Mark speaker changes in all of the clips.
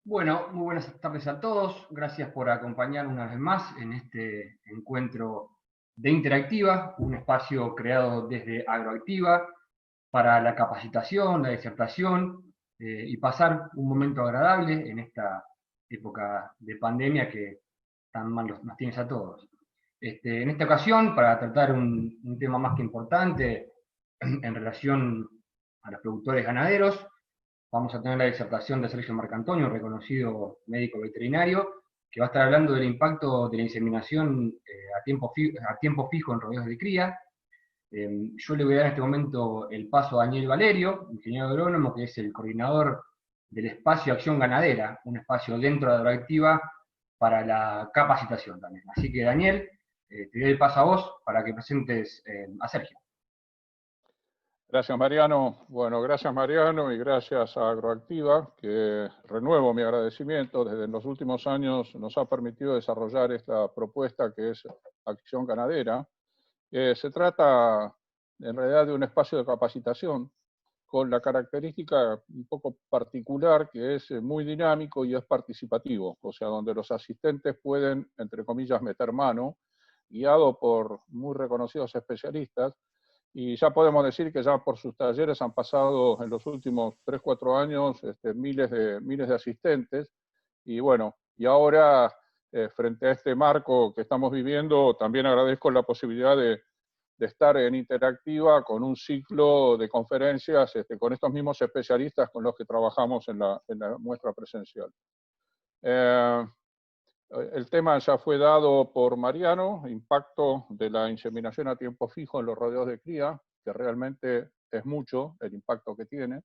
Speaker 1: Bueno, muy buenas tardes a todos. Gracias por acompañarnos una vez más en este encuentro de Interactiva, un espacio creado desde Agroactiva para la capacitación, la disertación y pasar un momento agradable en esta época de pandemia que tan mal nos tienes a todos. En esta ocasión, para tratar un tema más que importante en relación a los productores ganaderos, vamos a tener la disertación de Sergio Marcantonio, reconocido médico veterinario, que va a estar hablando del impacto de la inseminación a tiempo fijo en rodeos de cría. Yo le voy a dar en este momento el paso a Daniel Valerio, ingeniero agrónomo, que es el coordinador del espacio Acción Ganadera, un espacio dentro de Agroactiva para la capacitación también. Así que Daniel, te doy el paso a vos para que presentes a Sergio.
Speaker 2: Gracias, Mariano. Bueno, gracias, Mariano, y gracias a Agroactiva, que renuevo mi agradecimiento. Desde los últimos años nos ha permitido desarrollar esta propuesta que es Acción Ganadera. Se trata, en realidad, de un espacio de capacitación con la característica un poco particular que es muy dinámico y es participativo, o sea, donde los asistentes pueden, entre comillas, meter mano, guiado por muy reconocidos especialistas. Y ya podemos decir que ya por sus talleres han pasado en los últimos 3, 4 años miles de asistentes. Y bueno, y ahora, frente a este marco que estamos viviendo, también agradezco la posibilidad de estar en Interactiva con un ciclo de conferencias con estos mismos especialistas con los que trabajamos en la muestra presencial. El tema ya fue dado por Mariano, impacto de la inseminación a tiempo fijo en los rodeos de cría, que realmente es mucho el impacto que tiene.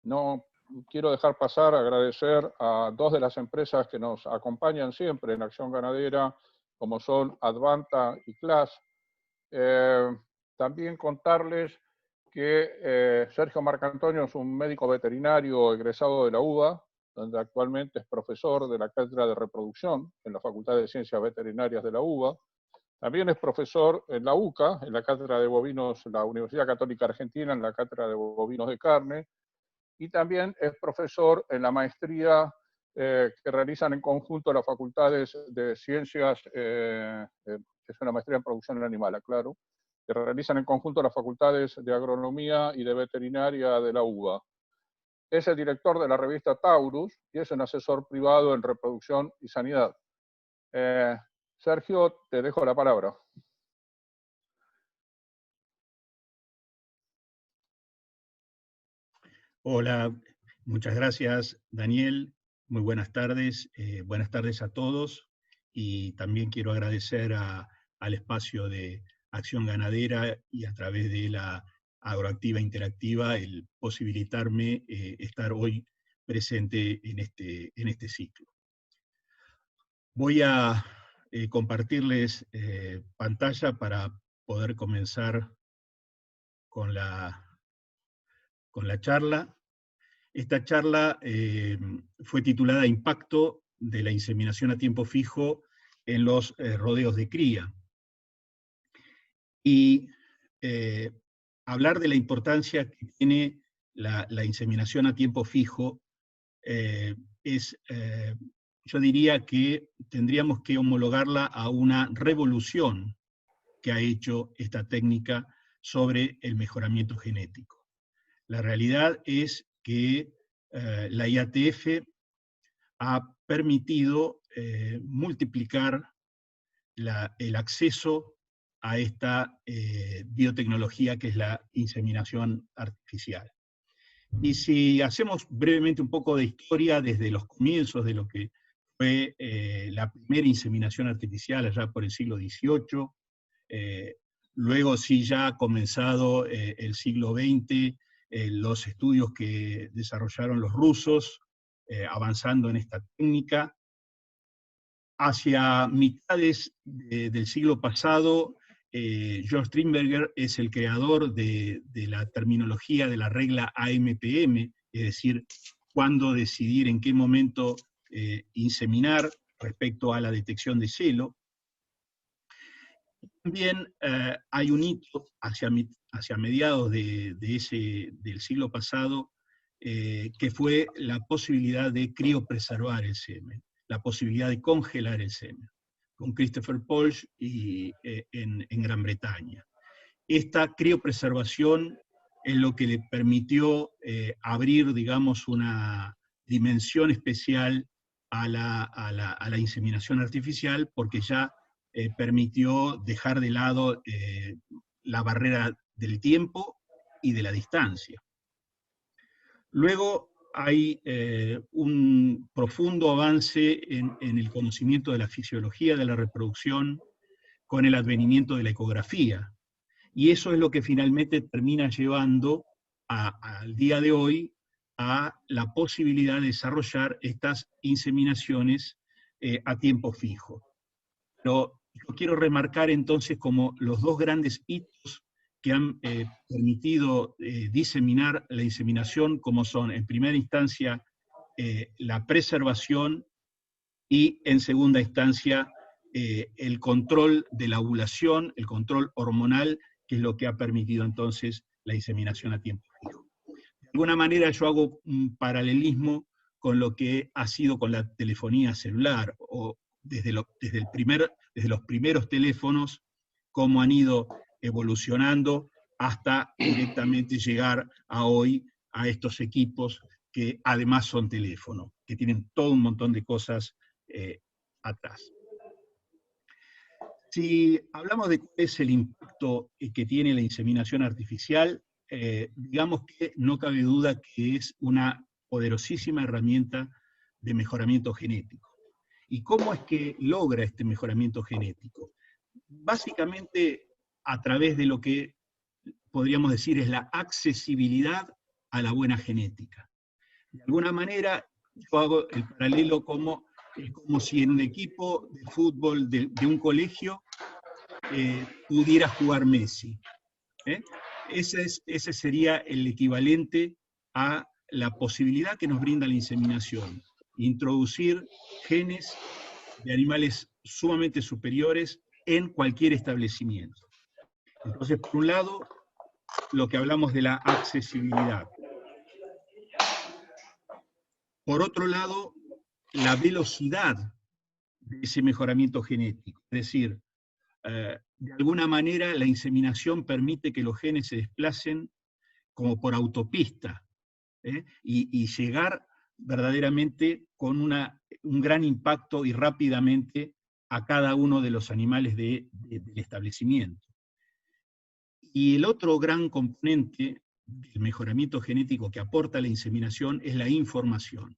Speaker 2: No quiero dejar pasar a agradecer a dos de las empresas que nos acompañan siempre en Acción Ganadera, como son Advanta y CLAS. También contarles que Sergio Marcantonio es un médico veterinario egresado de la UBA, donde actualmente es profesor de la Cátedra de Reproducción en la Facultad de Ciencias Veterinarias de la UBA. También es profesor en la UCA, en la Cátedra de Bovinos, la Universidad Católica Argentina, en la Cátedra de Bovinos de Carne. Y también es profesor en la maestría que realizan en conjunto las facultades de Ciencias, es una maestría en producción animal, aclaro, que realizan en conjunto las facultades de Agronomía y de Veterinaria de la UBA. Es el director de la revista Taurus y es un asesor privado en reproducción y sanidad. Sergio, te dejo la palabra.
Speaker 3: Hola, muchas gracias, Daniel. Muy buenas tardes. Buenas tardes a todos. Y también quiero agradecer al espacio de Acción Ganadera y a través de la Agroactiva Interactiva el posibilitarme estar hoy presente en este ciclo. Voy a compartirles pantalla para poder comenzar con la charla. Esta charla fue titulada Impacto de la inseminación a tiempo fijo en los rodeos de cría. Y hablar de la importancia que tiene la inseminación a tiempo fijo yo diría que tendríamos que homologarla a una revolución que ha hecho esta técnica sobre el mejoramiento genético. La realidad es que la IATF ha permitido multiplicar el acceso a esta biotecnología que es la inseminación artificial. Y si hacemos brevemente un poco de historia desde los comienzos de lo que fue la primera inseminación artificial allá por el siglo XVIII, luego sí ya ha comenzado el siglo XX, los estudios que desarrollaron los rusos, avanzando en esta técnica. Hacia mitades del siglo pasado, George Strimberger es el creador de la terminología de la regla AMPM, es decir, cuándo decidir en qué momento inseminar respecto a la detección de celo. También hay un hito hacia mediados del siglo pasado que fue la posibilidad de criopreservar el semen, la posibilidad de congelar el semen, con Christopher Polsch en Gran Bretaña. Esta criopreservación es lo que le permitió abrir, digamos, una dimensión especial a la inseminación artificial, porque ya permitió dejar de lado la barrera del tiempo y de la distancia. Luego hay un profundo avance en el conocimiento de la fisiología de la reproducción con el advenimiento de la ecografía. Y eso es lo que finalmente termina llevando al día de hoy a la posibilidad de desarrollar estas inseminaciones a tiempo fijo. Pero yo quiero remarcar entonces como los dos grandes hitos que han permitido diseminar la inseminación, como son, en primera instancia, la preservación y, en segunda instancia, el control de la ovulación, el control hormonal, que es lo que ha permitido entonces la inseminación a tiempo fijo. De alguna manera yo hago un paralelismo con lo que ha sido con la telefonía celular, o desde los primeros teléfonos, cómo han ido evolucionando hasta directamente llegar a hoy a estos equipos que además son teléfono, que tienen todo un montón de cosas atrás. Si hablamos de cuál es el impacto que tiene la inseminación artificial, digamos que no cabe duda que es una poderosísima herramienta de mejoramiento genético. ¿Y cómo es que logra este mejoramiento genético? Básicamente a través de lo que podríamos decir es la accesibilidad a la buena genética. De alguna manera, yo hago el paralelo como si en un equipo de fútbol de un colegio pudiera jugar Messi. Ese sería el equivalente a la posibilidad que nos brinda la inseminación. Introducir genes de animales sumamente superiores en cualquier establecimiento. Entonces, por un lado, lo que hablamos de la accesibilidad. Por otro lado, la velocidad de ese mejoramiento genético. Es decir, de alguna manera la inseminación permite que los genes se desplacen como por autopista, y llegar verdaderamente con un gran impacto y rápidamente a cada uno de los animales del establecimiento. Y el otro gran componente del mejoramiento genético que aporta la inseminación es la información.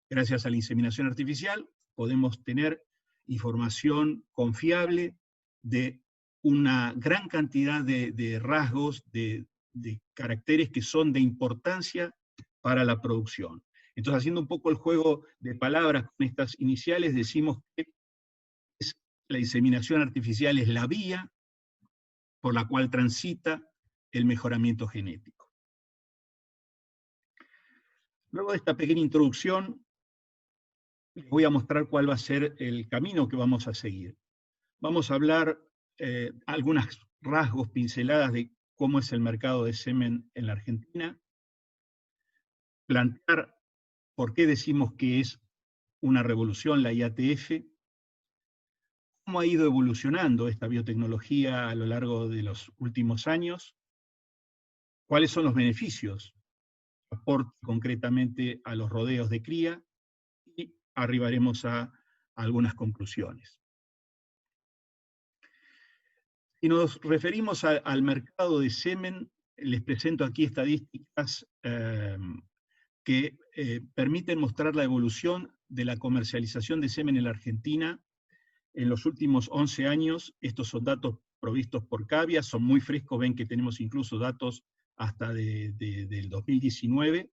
Speaker 3: Gracias a la inseminación artificial podemos tener información confiable de una gran cantidad de rasgos, de caracteres que son de importancia para la producción. Entonces, haciendo un poco el juego de palabras con estas iniciales, decimos que la inseminación artificial es la vía por la cual transita el mejoramiento genético. Luego de esta pequeña introducción, les voy a mostrar cuál va a ser el camino que vamos a seguir. Vamos a hablar algunos rasgos, pinceladas de cómo es el mercado de semen en la Argentina, plantear por qué decimos que es una revolución la IATF, cómo ha ido evolucionando esta biotecnología a lo largo de los últimos años, cuáles son los beneficios que aporta concretamente a los rodeos de cría, y arribaremos a algunas conclusiones. Si nos referimos al mercado de semen, les presento aquí estadísticas que permiten mostrar la evolución de la comercialización de semen en la Argentina en los últimos 11 años. Estos son datos provistos por Cavia, son muy frescos, ven que tenemos incluso datos hasta del 2019,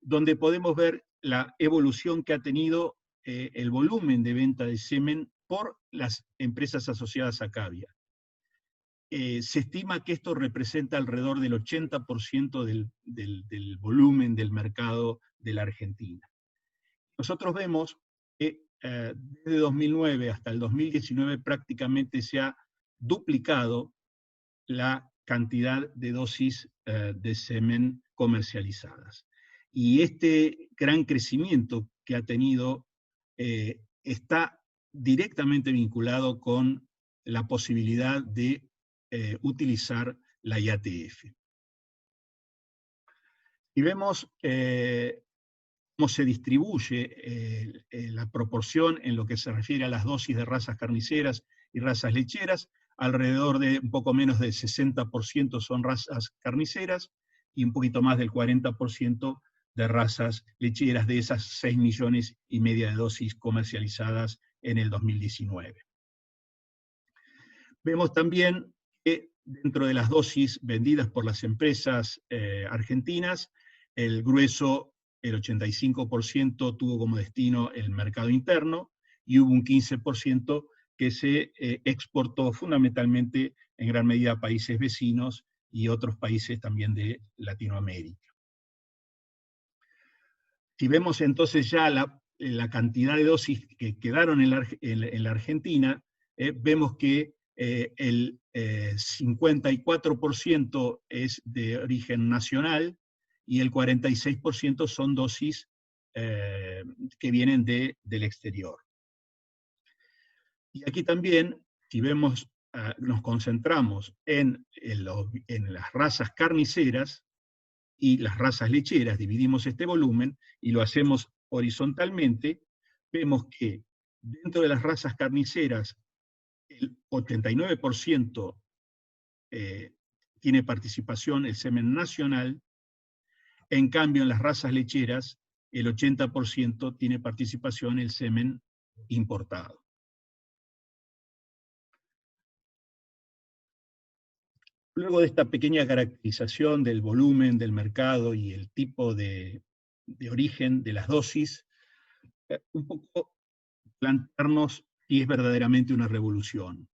Speaker 3: donde podemos ver la evolución que ha tenido el volumen de venta de semen por las empresas asociadas a Cavia. Se estima que esto representa alrededor del 80% del volumen del mercado de la Argentina. Nosotros vemos que desde 2009 hasta el 2019 prácticamente se ha duplicado la cantidad de dosis de semen comercializadas. Y este gran crecimiento que ha tenido está directamente vinculado con la posibilidad de utilizar la IATF. Y vemos cómo se distribuye la proporción en lo que se refiere a las dosis de razas carniceras y razas lecheras. Alrededor de un poco menos del 60% son razas carniceras y un poquito más del 40% de razas lecheras, de esas 6,5 millones de dosis comercializadas en el 2019. Vemos también que dentro de las dosis vendidas por las empresas argentinas, el grueso, el 85%, tuvo como destino el mercado interno, y hubo un 15% que se exportó fundamentalmente en gran medida a países vecinos y otros países también de Latinoamérica. Si vemos entonces ya la cantidad de dosis que quedaron en la Argentina, vemos que el 54% es de origen nacional y el 46% son dosis que vienen del exterior. Y aquí también, si vemos, nos concentramos en las razas carniceras y las razas lecheras, dividimos este volumen y lo hacemos horizontalmente, vemos que dentro de las razas carniceras el 89% tiene participación el semen nacional, en cambio en las razas lecheras el 80% tiene participación el semen importado. Luego de esta pequeña caracterización del volumen del mercado y el tipo de origen de las dosis, un poco plantearnos si es verdaderamente una revolución.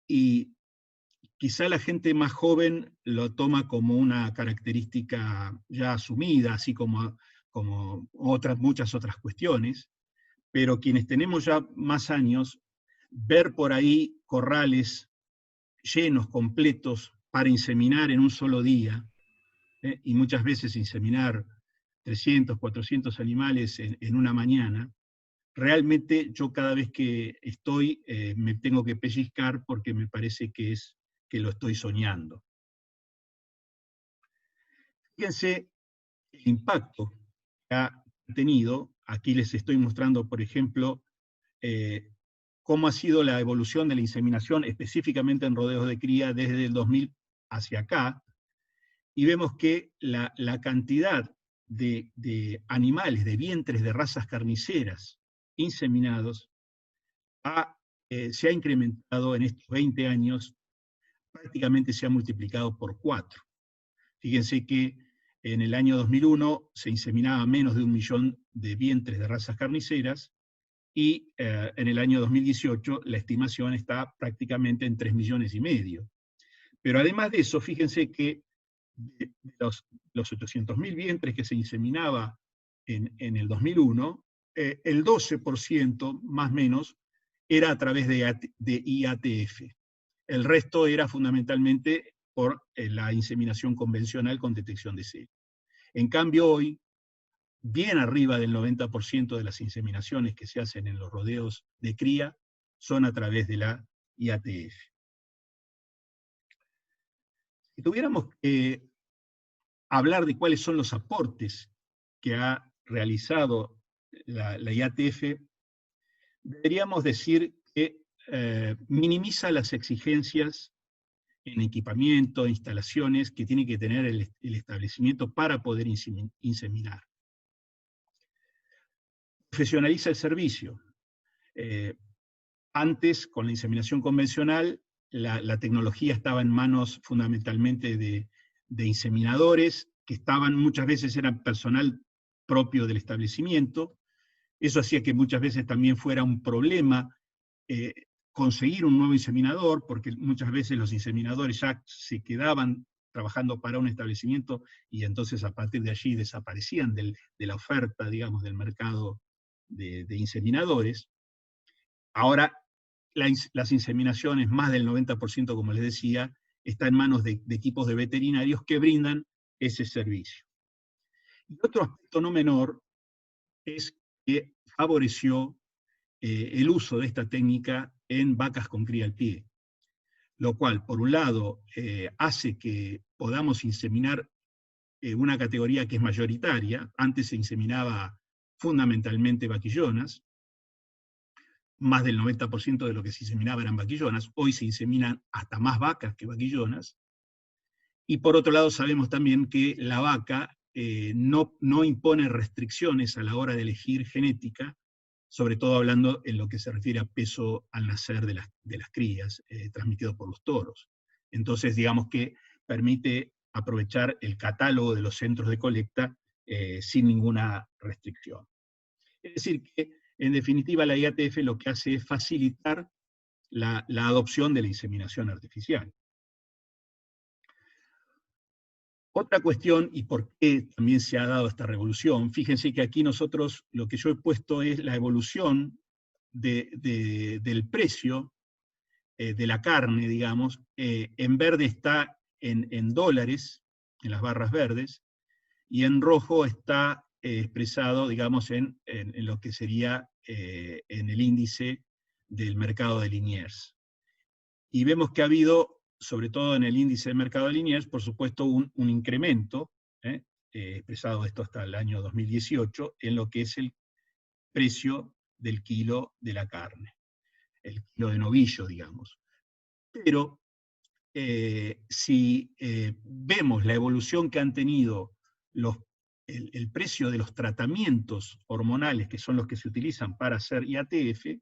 Speaker 3: Y quizá la gente más joven lo toma como una característica ya asumida, así como muchas otras cuestiones, pero quienes tenemos ya más años, ver por ahí corrales llenos, completos, para inseminar en un solo día, y muchas veces inseminar 300, 400 animales en una mañana, realmente yo cada vez que estoy me tengo que pellizcar porque me parece que lo estoy soñando. Fíjense el impacto que ha tenido. Aquí les estoy mostrando, por ejemplo, cómo ha sido la evolución de la inseminación, específicamente en rodeos de cría, desde el 2000 hacia acá, y vemos que la cantidad de animales, de vientres de razas carniceras inseminados, se ha incrementado en estos 20 años, prácticamente se ha multiplicado por 4. Fíjense que en el año 2001 se inseminaba menos de 1 millón de vientres de razas carniceras, y en el año 2018 la estimación está prácticamente en 3,5 millones. Pero además de eso, fíjense que de los 800.000 vientres que se inseminaba en el 2001, el 12% más o menos era a través de IATF. El resto era fundamentalmente por la inseminación convencional con detección de celo. En cambio hoy, bien arriba del 90% de las inseminaciones que se hacen en los rodeos de cría son a través de la IATF. Si tuviéramos que hablar de cuáles son los aportes que ha realizado la IATF, deberíamos decir que minimiza las exigencias en equipamiento, instalaciones que tiene que tener el establecimiento para poder inseminar. Profesionaliza el servicio. Antes, con la inseminación convencional, la tecnología estaba en manos fundamentalmente de inseminadores, que muchas veces eran personal propio del establecimiento. Eso hacía que muchas veces también fuera un problema conseguir un nuevo inseminador, porque muchas veces los inseminadores ya se quedaban trabajando para un establecimiento y entonces a partir de allí desaparecían de la oferta, digamos, del mercado de inseminadores. Ahora las inseminaciones, más del 90%, como les decía, está en manos de equipos de veterinarios que brindan ese servicio. Y otro aspecto no menor es que favoreció el uso de esta técnica en vacas con cría al pie, lo cual, por un lado, hace que podamos inseminar una categoría que es mayoritaria. Antes se inseminaba fundamentalmente vaquillonas, más del 90% de lo que se inseminaba eran vaquillonas, hoy se inseminan hasta más vacas que vaquillonas, y por otro lado sabemos también que la vaca no impone restricciones a la hora de elegir genética, sobre todo hablando en lo que se refiere a peso al nacer de las crías, transmitido por los toros. Entonces, digamos que permite aprovechar el catálogo de los centros de colecta sin ninguna restricción. Es decir, que en definitiva la IATF lo que hace es facilitar la adopción de la inseminación artificial. Otra cuestión, y por qué también se ha dado esta revolución, fíjense que aquí nosotros lo que yo he puesto es la evolución del precio de la carne, digamos. En verde está en dólares, en las barras verdes, y en rojo está expresado, digamos, en lo que sería en el índice del mercado de Liniers. Y vemos que ha habido, sobre todo en el índice de mercado de Liniers, por supuesto, un incremento, expresado esto hasta el año 2018, en lo que es el precio del kilo de la carne, el kilo de novillo, digamos. Pero si vemos la evolución que han tenido el precio de los tratamientos hormonales, que son los que se utilizan para hacer IATF,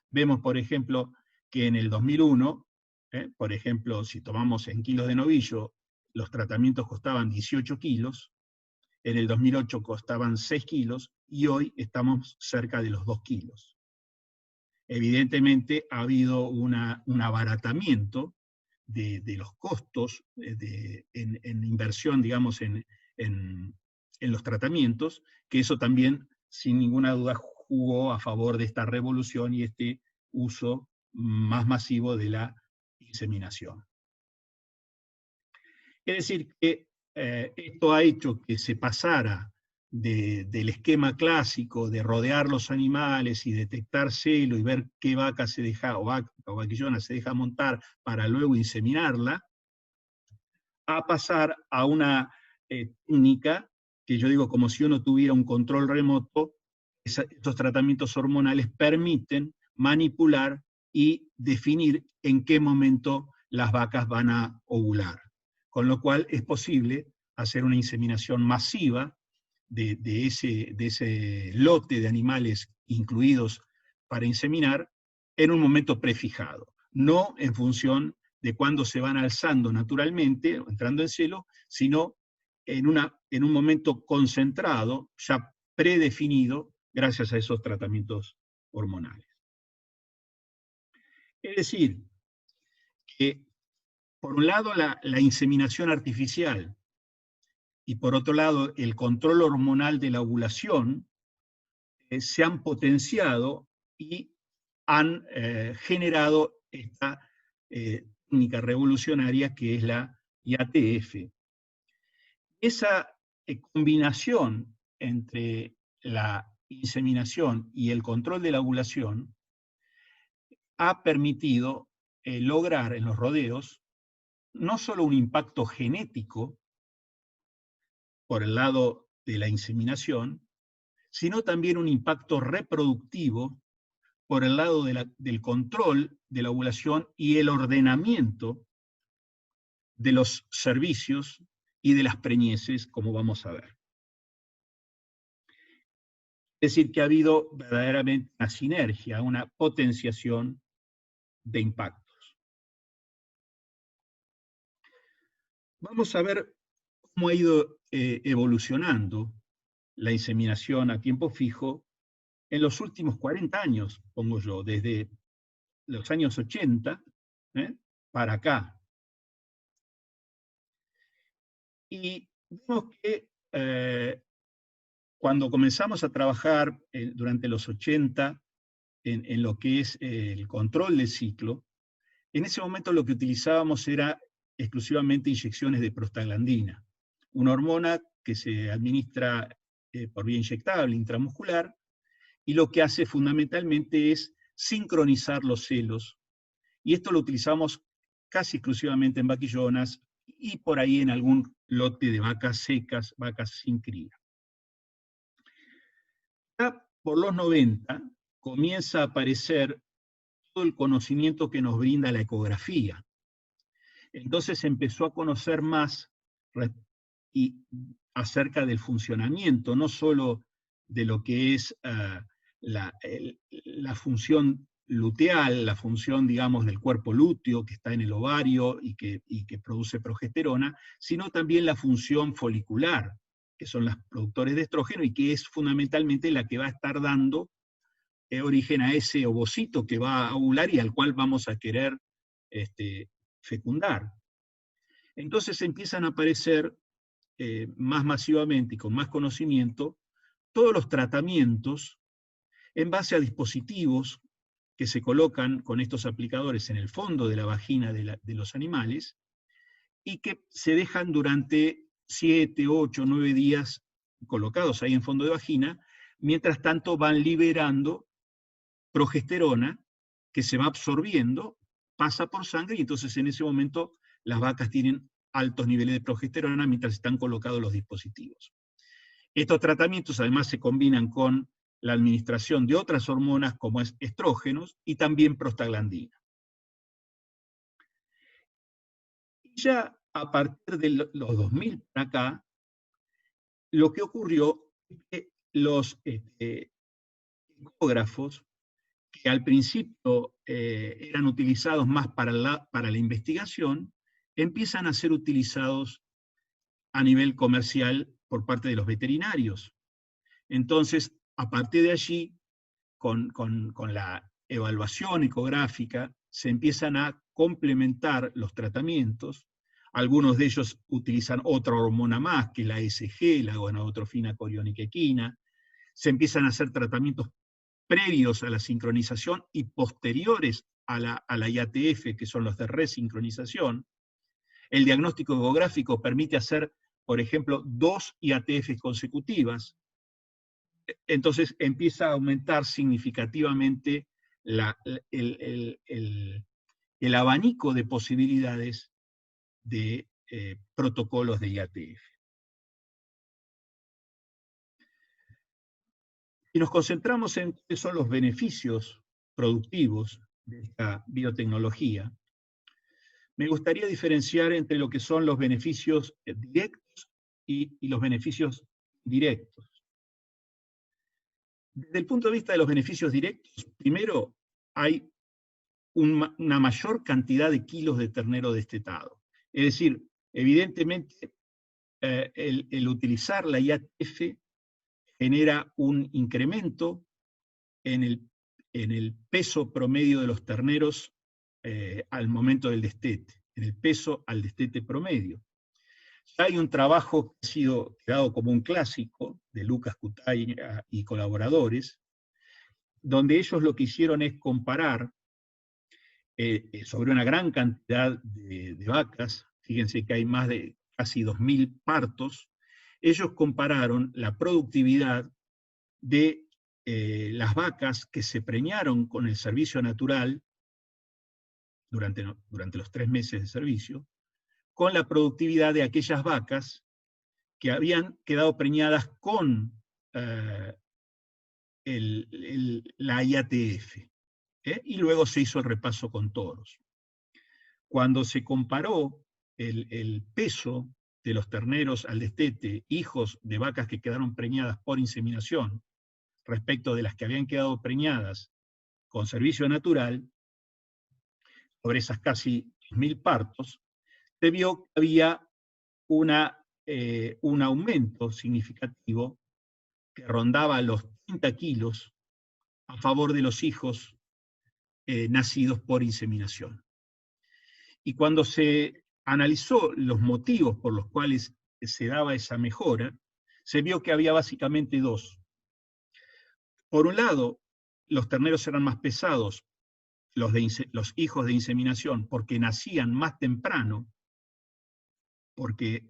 Speaker 3: vemos, por ejemplo, que en el 2001, por ejemplo, si tomamos en kilos de novillo, los tratamientos costaban 18 kilos, en el 2008 costaban 6 kilos, y hoy estamos cerca de los 2 kilos. Evidentemente ha habido un abaratamiento de los costos en inversión, digamos, en los tratamientos, que eso también, sin ninguna duda, jugó a favor de esta revolución y este uso más masivo de la inseminación. Es decir, que esto ha hecho que se pasara del esquema clásico de rodear los animales y detectar celo y ver qué vaca se deja, o vaquillona se deja montar para luego inseminarla, a pasar a una técnica que yo digo, como si uno tuviera un control remoto. Estos tratamientos hormonales permiten manipular y definir en qué momento las vacas van a ovular. Con lo cual es posible hacer una inseminación masiva de ese lote de animales incluidos para inseminar en un momento prefijado, no en función de cuándo se van alzando naturalmente, entrando en celo, sino en un momento concentrado, ya predefinido, gracias a esos tratamientos hormonales. Es decir, que por un lado la inseminación artificial y por otro lado el control hormonal de la ovulación se han potenciado y han generado esta técnica revolucionaria que es la IATF. Esa combinación entre la inseminación y el control de la ovulación ha permitido lograr en los rodeos no solo un impacto genético por el lado de la inseminación, sino también un impacto reproductivo por el lado del control de la ovulación y el ordenamiento de los servicios y de las preñeces, como vamos a ver. Es decir, que ha habido verdaderamente una sinergia, una potenciación de impactos. Vamos a ver cómo ha ido evolucionando la inseminación a tiempo fijo en los últimos 40 años, pongo yo, desde los años 80 para acá. Y vemos que cuando comenzamos a trabajar durante los 80 en lo que es el control del ciclo, en ese momento lo que utilizábamos era exclusivamente inyecciones de prostaglandina, una hormona que se administra por vía inyectable, intramuscular, y lo que hace fundamentalmente es sincronizar los celos. Y esto lo utilizamos casi exclusivamente en vaquillonas y por ahí en algún lote de vacas secas, vacas sin cría. Ya por los 90 comienza a aparecer todo el conocimiento que nos brinda la ecografía. Entonces se empezó a conocer más acerca del funcionamiento, no solo de lo que es la función luteal, la función, digamos, del cuerpo lúteo que está en el ovario y que produce progesterona, sino también la función folicular, que son los productores de estrógeno y que es fundamentalmente la que va a estar dando origen a ese ovocito que va a ovular y al cual vamos a querer fecundar. Entonces empiezan a aparecer más masivamente y con más conocimiento todos los tratamientos en base a dispositivos que se colocan con estos aplicadores en el fondo de la vagina de los animales y que se dejan durante 7, 8, 9 días colocados ahí en fondo de vagina, mientras tanto van liberando progesterona que se va absorbiendo, pasa por sangre y entonces en ese momento las vacas tienen altos niveles de progesterona mientras están colocados los dispositivos. Estos tratamientos además se combinan con la administración de otras hormonas como es estrógenos y también prostaglandina. Ya a partir de los 2000 para acá, lo que ocurrió es que los ecógrafos, que al principio eran utilizados más para la investigación, empiezan a ser utilizados a nivel comercial por parte de los veterinarios. Entonces, a partir de allí, con la evaluación ecográfica, se empiezan a complementar los tratamientos. Algunos de ellos utilizan otra hormona más, que es la ESG, la gonadotrofina corioniquequina. Se empiezan a hacer tratamientos previos a la sincronización y posteriores a la IATF, que son los de resincronización. El diagnóstico ecográfico permite hacer, por ejemplo, 2 IATF consecutivas. Entonces empieza a aumentar significativamente el abanico de posibilidades de protocolos de IATF. Y nos concentramos en cuáles son los beneficios productivos de esta biotecnología. Me gustaría diferenciar entre lo que son los beneficios directos y los beneficios indirectos. Desde el punto de vista de los beneficios directos, primero hay una mayor cantidad de kilos de ternero destetado. Es decir, evidentemente el utilizar la IATF genera un incremento en el peso promedio de los terneros al momento del destete, en el peso al destete promedio. Hay un trabajo que ha sido quedado como un clásico de Lucas Cutay y colaboradores, donde ellos lo que hicieron es comparar sobre una gran cantidad de vacas, fíjense que hay más de casi 2.000 partos, ellos compararon la productividad de las vacas que se preñaron con el servicio natural durante los 3 meses de servicio, con la productividad de aquellas vacas que habían quedado preñadas con la IATF. Y luego se hizo el repaso con toros. Cuando se comparó el peso de los terneros al destete, hijos de vacas que quedaron preñadas por inseminación, respecto de las que habían quedado preñadas con servicio natural, sobre esas casi 1.000 partos, se vio que había un aumento significativo que rondaba los 30 kilos a favor de los hijos nacidos por inseminación. Y cuando se analizó los motivos por los cuales se daba esa mejora, se vio que había básicamente 2. Por un lado, los terneros eran más pesados, los hijos de inseminación, porque nacían más temprano, porque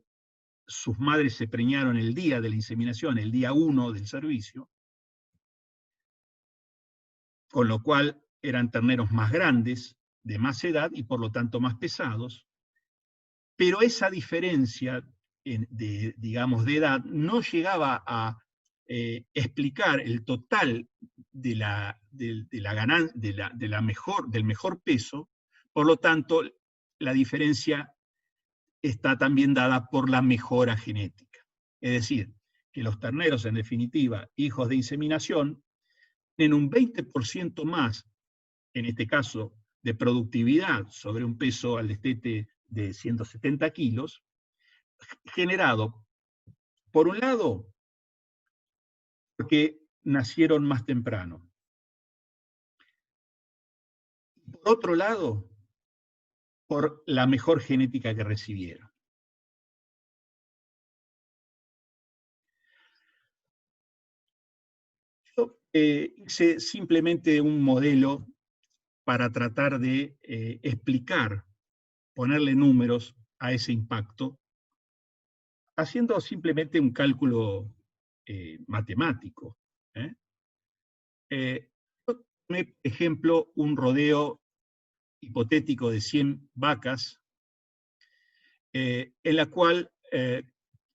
Speaker 3: sus madres se preñaron el día de la inseminación, el día 1 del servicio, con lo cual eran terneros más grandes, de más edad y por lo tanto más pesados, pero esa diferencia digamos, de edad no llegaba a explicar el total del mejor peso, por lo tanto la diferencia está también dada por la mejora genética. Es decir, que los terneros, en definitiva, hijos de inseminación, tienen un 20% más, en este caso, de productividad sobre un peso al destete de 170 kilos, generado, por un lado, porque nacieron más temprano. Por otro lado, por la mejor genética que recibieron. Yo hice simplemente un modelo para tratar de explicar, ponerle números a ese impacto, haciendo simplemente un cálculo matemático. Yo tomé, por ejemplo, un rodeo hipotético de 100 vacas, en la cual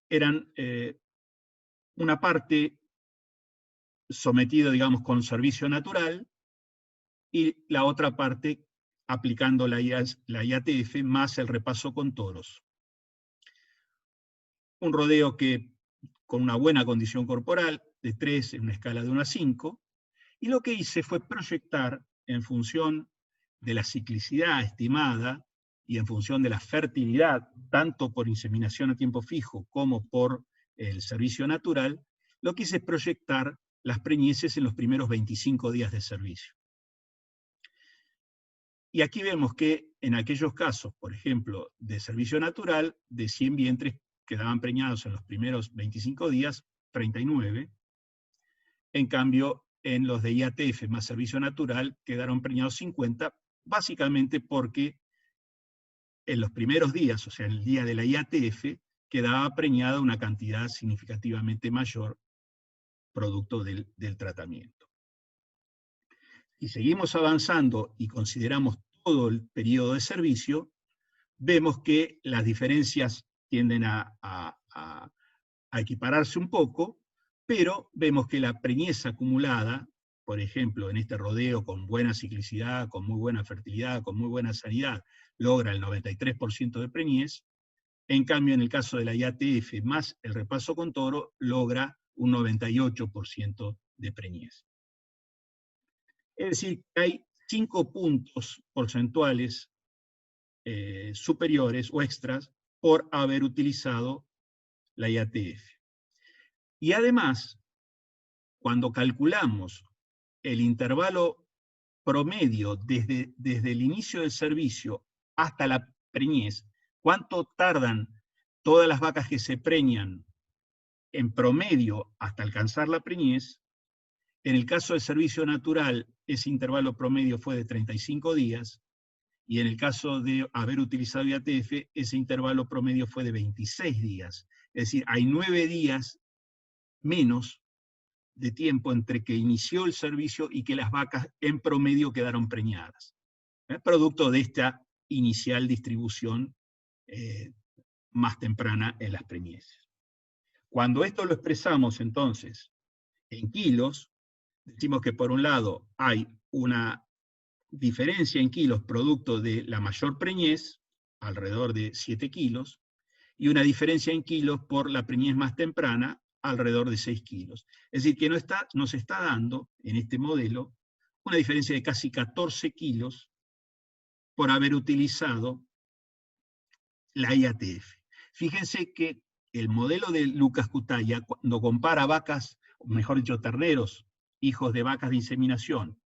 Speaker 3: eran una parte sometida, digamos, con servicio natural, y la otra parte aplicando la IATF más el repaso con toros. Un rodeo que con una buena condición corporal, de 3 en una escala de 1 a 5, y lo que hice fue proyectar en función de la ciclicidad estimada y en función de la fertilidad, tanto por inseminación a tiempo fijo como por el servicio natural, lo que hice es proyectar las preñeces en los primeros 25 días de servicio. Y aquí vemos que en aquellos casos, por ejemplo, de servicio natural, de 100 vientres quedaban preñados en los primeros 25 días, 39. En cambio, en los de IATF más servicio natural quedaron preñados 50, básicamente porque en los primeros días, o sea, en el día de la IATF, quedaba preñada una cantidad significativamente mayor producto del tratamiento. Si seguimos avanzando y consideramos todo el periodo de servicio, vemos que las diferencias tienden a equipararse un poco, pero vemos que la preñez acumulada, por ejemplo, en este rodeo con buena ciclicidad, con muy buena fertilidad, con muy buena sanidad, logra el 93% de preñez. En cambio, en el caso de la IATF más el repaso con toro, logra un 98% de preñez. Es decir, que hay 5 puntos porcentuales superiores o extras por haber utilizado la IATF. Y además, cuando calculamos el intervalo promedio desde el inicio del servicio hasta la preñez, cuánto tardan todas las vacas que se preñan en promedio hasta alcanzar la preñez, en el caso del servicio natural, ese intervalo promedio fue de 35 días, y en el caso de haber utilizado IATF, ese intervalo promedio fue de 26 días. Es decir, hay 9 días menos de tiempo entre que inició el servicio y que las vacas en promedio quedaron preñadas, producto de esta inicial distribución más temprana en las preñeces. Cuando esto lo expresamos entonces en kilos, decimos que por un lado hay una diferencia en kilos producto de la mayor preñez, alrededor de 7 kilos, y una diferencia en kilos por la preñez más temprana, alrededor de 6 kilos. Es decir, que nos está dando, en este modelo, una diferencia de casi 14 kilos por haber utilizado la IATF. Fíjense que el modelo de Lucas Cutaya, cuando compara vacas, o mejor dicho, terneros, hijos de vacas de inseminación,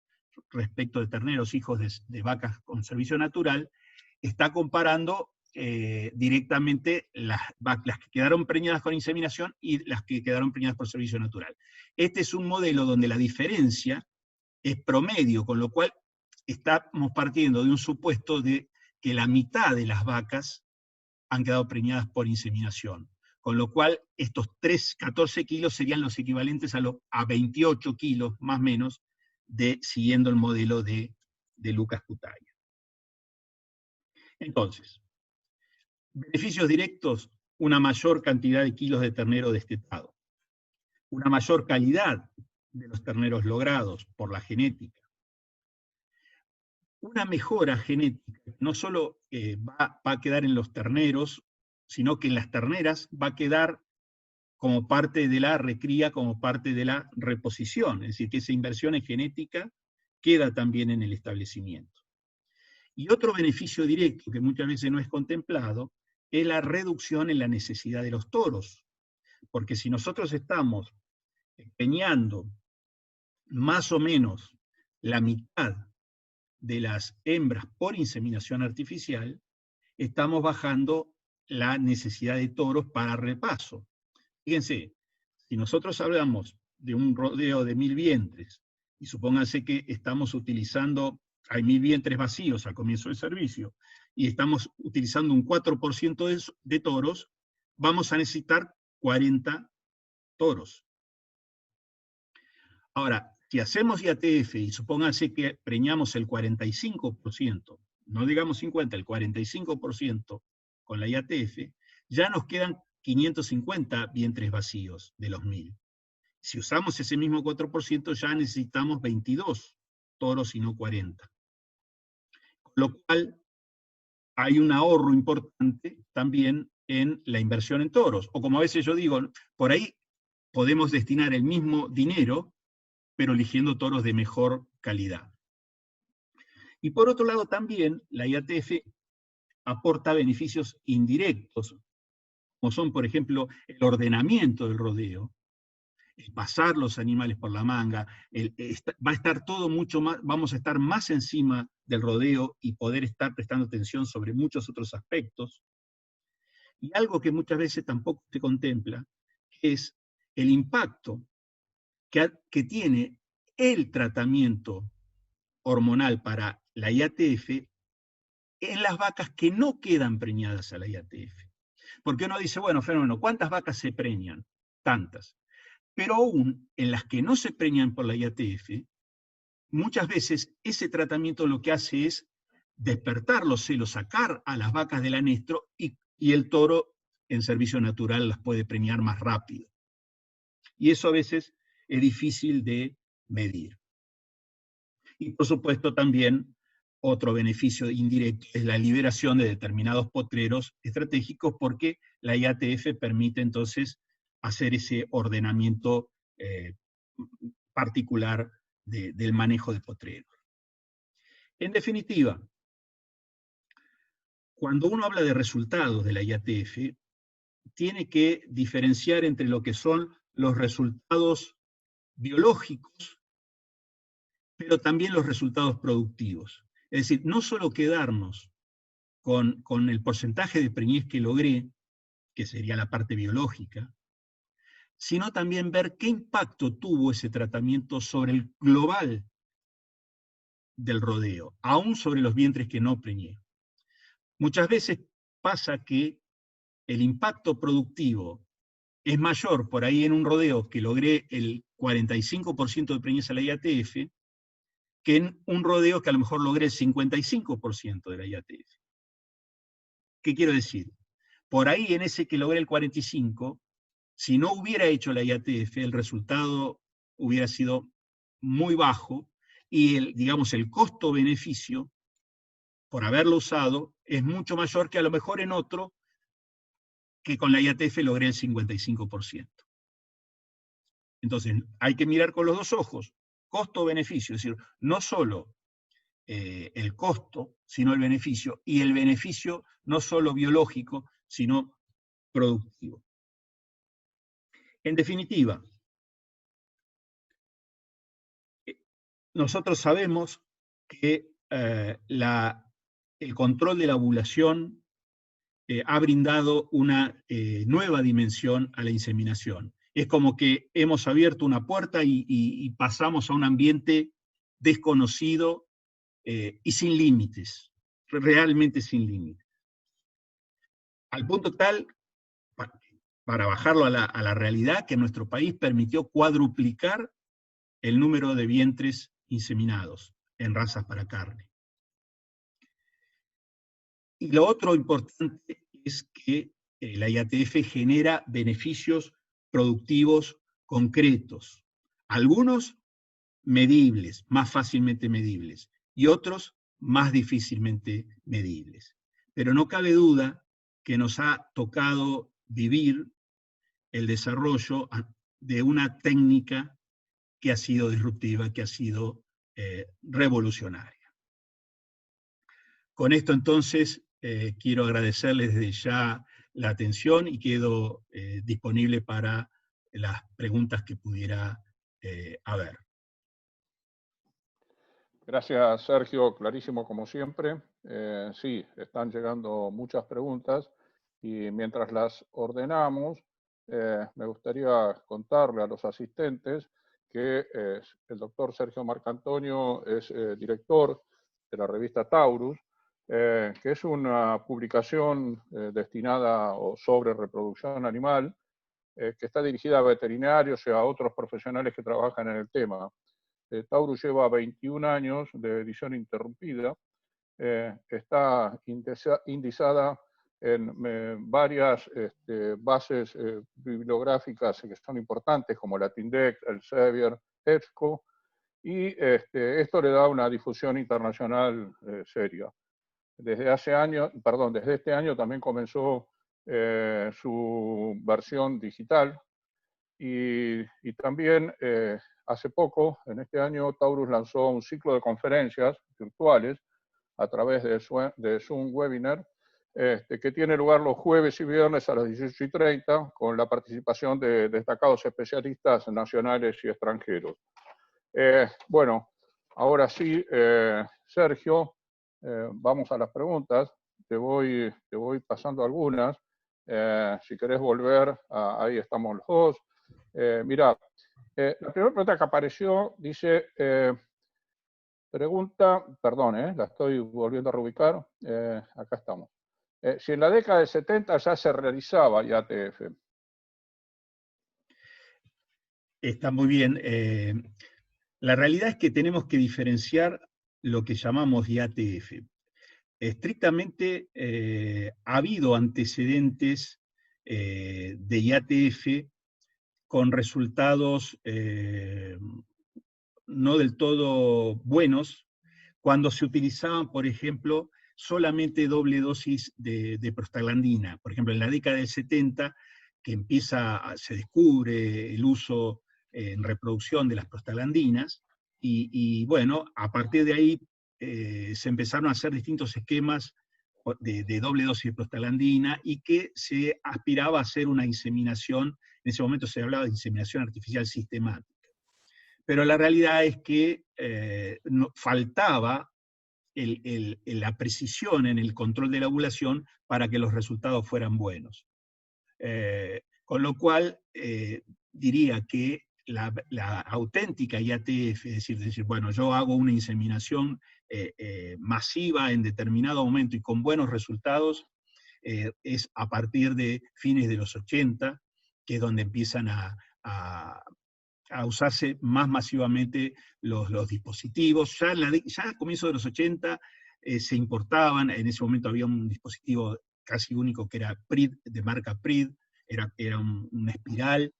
Speaker 3: respecto de terneros, hijos de vacas con servicio natural, está comparando directamente las que quedaron preñadas con inseminación y las que quedaron preñadas por servicio natural. Este es un modelo donde la diferencia es promedio, con lo cual estamos partiendo de un supuesto de que la mitad de las vacas han quedado preñadas por inseminación, con lo cual estos 14 kilos serían los equivalentes a 28 kilos, más o menos, siguiendo el modelo de Lucas Cutaia. Entonces, beneficios directos: una mayor cantidad de kilos de ternero destetado, una mayor calidad de los terneros logrados por la genética, una mejora genética, no solo va a quedar en los terneros, sino que en las terneras va a quedar como parte de la recría, como parte de la reposición, es decir, que esa inversión en genética queda también en el establecimiento. Y otro beneficio directo que muchas veces no es contemplado es la reducción en la necesidad de los toros, porque si nosotros estamos empeñando más o menos la mitad de las hembras por inseminación artificial, estamos bajando la necesidad de toros para repaso. Fíjense, si nosotros hablamos de un rodeo de 1000 vientres, y supónganse que estamos utilizando, hay 1000 vientres vacíos al comienzo del servicio, y estamos utilizando un 4% de toros, vamos a necesitar 40 toros. Ahora, si hacemos IATF y supónganse que preñamos el 45%, no digamos 50, el 45% con la IATF, ya nos quedan 550 vientres vacíos de los 1000. Si usamos ese mismo 4%, ya necesitamos 22 toros y no 40. Con lo cual, hay un ahorro importante también en la inversión en toros. O como a veces yo digo, por ahí podemos destinar el mismo dinero, pero eligiendo toros de mejor calidad. Y por otro lado también, la IATF aporta beneficios indirectos, como son, por ejemplo, el ordenamiento del rodeo, el pasar los animales por la manga, va a estar todo mucho más, vamos a estar más encima del rodeo y poder estar prestando atención sobre muchos otros aspectos. Y algo que muchas veces tampoco se contempla, es el impacto que tiene el tratamiento hormonal para la IATF en las vacas que no quedan preñadas a la IATF. Porque uno dice, bueno, fenómeno, ¿cuántas vacas se preñan? Tantas. Pero aún en las que no se preñan por la IATF, muchas veces ese tratamiento lo que hace es despertar los celos, sacar a las vacas del anestro y el toro en servicio natural las puede preñar más rápido. Y eso a veces es difícil de medir. Y por supuesto también otro beneficio indirecto es la liberación de determinados potreros estratégicos, porque la IATF permite entonces hacer ese ordenamiento particular del manejo de potreros. En definitiva, cuando uno habla de resultados de la IATF, tiene que diferenciar entre lo que son los resultados biológicos, pero también los resultados productivos. Es decir, no solo quedarnos con el porcentaje de preñez que logré, que sería la parte biológica, sino también ver qué impacto tuvo ese tratamiento sobre el global del rodeo, aún sobre los vientres que no preñé. Muchas veces pasa que el impacto productivo es mayor por ahí en un rodeo que logré el 45% de preñez a la IATF, que en un rodeo que a lo mejor logré el 55% de la IATF. ¿Qué quiero decir? Por ahí en ese que logré el 45%, si no hubiera hecho la IATF, el resultado hubiera sido muy bajo y digamos, el costo-beneficio por haberlo usado es mucho mayor que a lo mejor en otro que con la IATF logré el 55%. Entonces, hay que mirar con los dos ojos, costo-beneficio, es decir, no solo el costo, sino el beneficio, y el beneficio no solo biológico, sino productivo. En definitiva, nosotros sabemos que el control de la ovulación ha brindado una nueva dimensión a la inseminación. Es como que hemos abierto una puerta y pasamos a un ambiente desconocido y sin límites, realmente sin límites. Al punto tal para bajarlo a la realidad, que en nuestro país permitió cuadruplicar el número de vientres inseminados en razas para carne. Y lo otro importante es que la IATF genera beneficios productivos concretos, algunos medibles, más fácilmente medibles, y otros más difícilmente medibles. Pero no cabe duda que nos ha tocado vivir el desarrollo de una técnica que ha sido disruptiva, que ha sido revolucionaria. Con esto entonces quiero agradecerles desde ya la atención y quedo disponible para las preguntas que pudiera haber.
Speaker 2: Gracias, Sergio. Clarísimo como siempre. Sí, están llegando muchas preguntas y mientras las ordenamos, me gustaría contarle a los asistentes que el doctor Sergio Marcantonio es director de la revista Taurus, que es una publicación destinada o sobre reproducción animal, que está dirigida a veterinarios y a otros profesionales que trabajan en el tema. Taurus lleva 21 años de edición interrumpida, está indizada en varias bases bibliográficas que son importantes, como la Tindex, Elsevier, EBSCO, y esto le da una difusión internacional seria. Desde este año también comenzó su versión digital, y también hace poco, en este año, Taurus lanzó un ciclo de conferencias virtuales a través de Zoom Webinar, que tiene lugar los jueves y viernes a las 18:30, con la participación de destacados especialistas nacionales y extranjeros. Bueno, ahora sí, Sergio, vamos a las preguntas. Te voy pasando algunas. Si querés volver, ahí estamos los dos. Mirá, la primera pregunta que apareció dice, la estoy volviendo a reubicar, acá estamos. Si en la década de 70 ya se realizaba IATF.
Speaker 3: Está muy bien. La realidad es que tenemos que diferenciar lo que llamamos IATF. Estrictamente ha habido antecedentes de IATF con resultados no del todo buenos, cuando se utilizaban, por ejemplo, solamente doble dosis de prostaglandina. Por ejemplo, en la década del 70, que se descubre el uso en reproducción de las prostaglandinas, y bueno, a partir de ahí se empezaron a hacer distintos esquemas de doble dosis de prostaglandina y que se aspiraba a hacer una inseminación. En ese momento se hablaba de inseminación artificial sistemática. Pero la realidad es que faltaba la precisión en el control de la ovulación para que los resultados fueran buenos. Con lo cual, diría que la auténtica IATF, es decir, bueno, yo hago una inseminación masiva en determinado momento y con buenos resultados, es a partir de fines de los 80, que es donde empiezan a usarse más masivamente los dispositivos. Ya a comienzos de los 80 se importaban, en ese momento había un dispositivo casi único que era PRID, de marca PRID, era una espiral.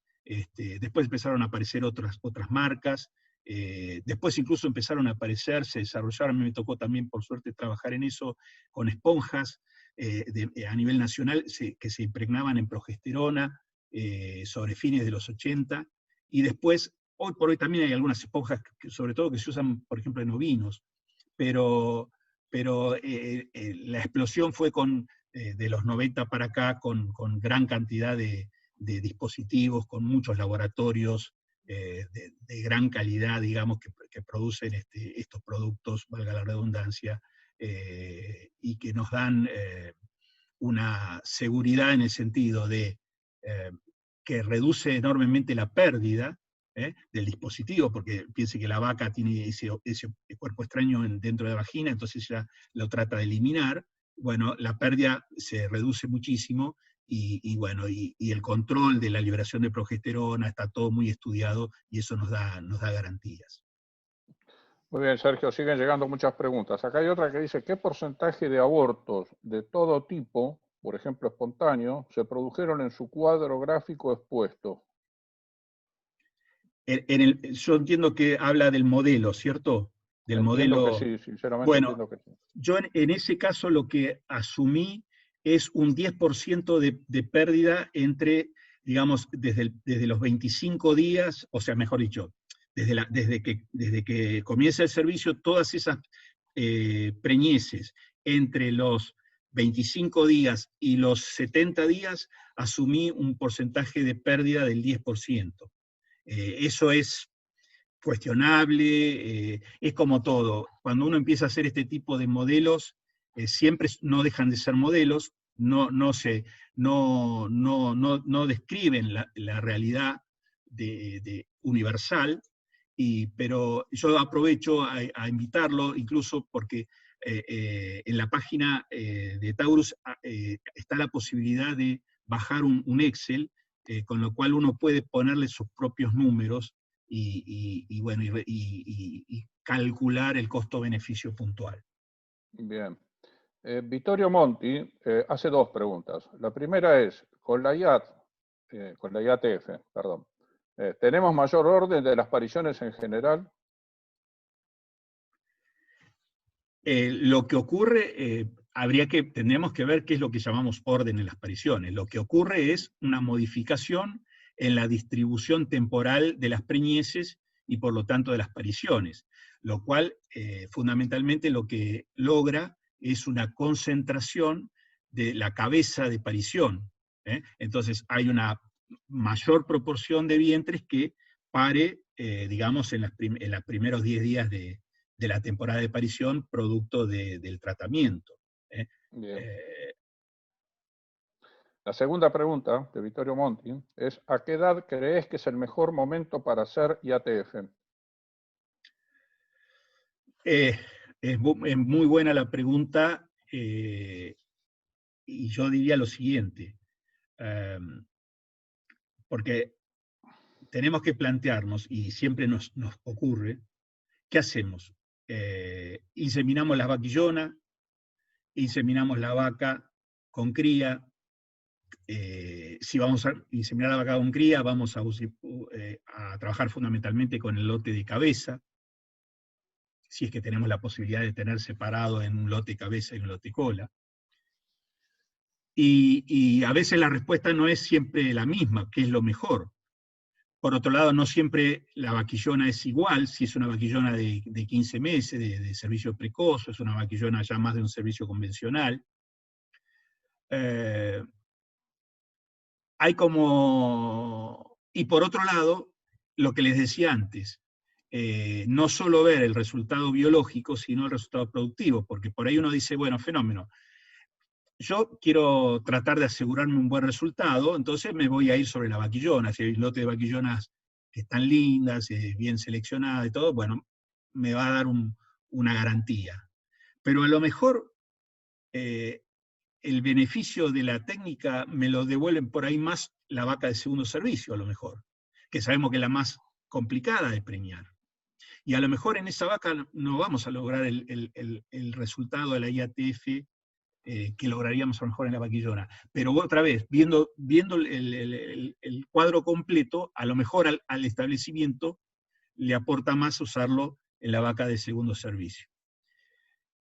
Speaker 3: Después empezaron a aparecer otras marcas, después incluso empezaron a aparecer, se desarrollaron, a mí me tocó también por suerte trabajar en eso, con esponjas a nivel nacional que se impregnaban en progesterona sobre fines de los 80, y después, hoy por hoy también hay algunas esponjas, sobre todo que se usan, por ejemplo, en ovinos, pero la explosión fue de los 90 para acá, con gran cantidad de dispositivos, con muchos laboratorios de gran calidad, digamos, que producen estos productos, valga la redundancia, y que nos dan una seguridad en el sentido de que reduce enormemente la pérdida del dispositivo, porque piense que la vaca tiene ese cuerpo extraño dentro de la vagina, entonces ya lo trata de eliminar. Bueno, la pérdida se reduce muchísimo, bueno, y el control de la liberación de progesterona está todo muy estudiado y eso nos da garantías.
Speaker 2: Muy bien, Sergio, siguen llegando muchas preguntas. Acá hay otra que dice, ¿qué porcentaje de abortos de todo tipo, por ejemplo espontáneos, se produjeron en su cuadro gráfico expuesto?
Speaker 3: Yo entiendo que habla del modelo, ¿cierto? Del
Speaker 2: Entiendo
Speaker 3: modelo.
Speaker 2: que sí, sinceramente
Speaker 3: Bueno,
Speaker 2: entiendo que sí.
Speaker 3: yo en ese caso lo que asumí es un 10% de pérdida entre, digamos, desde los 25 días, o sea, mejor dicho, desde que comienza el servicio, todas esas preñeces entre los 25 días y los 70 días, asumí un porcentaje de pérdida del 10%. Eso es cuestionable, es como todo. Cuando uno empieza a hacer este tipo de modelos, siempre no dejan de ser modelos, no describen la realidad universal, pero yo aprovecho a invitarlo, incluso porque en la página de Taurus está la posibilidad de bajar un Excel, con lo cual uno puede ponerle sus propios números y calcular el costo-beneficio puntual.
Speaker 2: Bien. Vittorio Monti hace dos preguntas. La primera es, con la IATF, perdón, ¿tenemos mayor orden de las pariciones en general?
Speaker 3: Lo que ocurre, tendríamos que ver qué es lo que llamamos orden en las pariciones. Lo que ocurre es una modificación en la distribución temporal de las preñeces y por lo tanto de las pariciones, lo cual fundamentalmente lo que logra es una concentración de la cabeza de parición. Entonces hay una mayor proporción de vientres que pare, digamos, en los primeros 10 días de la temporada de parición, producto del tratamiento.
Speaker 2: Bien. La segunda pregunta de Vittorio Monti es, ¿a qué edad crees que es el mejor momento para hacer IATF?
Speaker 3: Es muy buena la pregunta, y yo diría lo siguiente, porque tenemos que plantearnos, y siempre nos ocurre, ¿qué hacemos? Inseminamos las vaquillonas, inseminamos la vaca con cría. Si vamos a inseminar la vaca con cría, vamos a trabajar fundamentalmente con el lote de cabeza, si es que tenemos la posibilidad de tener separado en un lote cabeza y un lote cola. Y a veces la respuesta no es siempre la misma, que es lo mejor. Por otro lado, no siempre la vaquillona es igual, si es una vaquillona de 15 meses, de servicio precoz, o es una vaquillona ya más de un servicio convencional. Y por otro lado, lo que les decía antes, no solo ver el resultado biológico, sino el resultado productivo, porque por ahí uno dice, bueno, fenómeno, yo quiero tratar de asegurarme un buen resultado, entonces me voy a ir sobre la vaquillona. Si hay un lote de vaquillonas que están lindas, bien seleccionadas y todo, bueno, me va a dar una garantía. Pero a lo mejor el beneficio de la técnica me lo devuelven por ahí más la vaca de segundo servicio, a lo mejor, que sabemos que es la más complicada de preñar. Y a lo mejor en esa vaca no vamos a lograr el resultado de la IATF que lograríamos a lo mejor en la vaquillona. Pero otra vez, viendo el cuadro completo, a lo mejor al establecimiento le aporta más usarlo en la vaca de segundo servicio.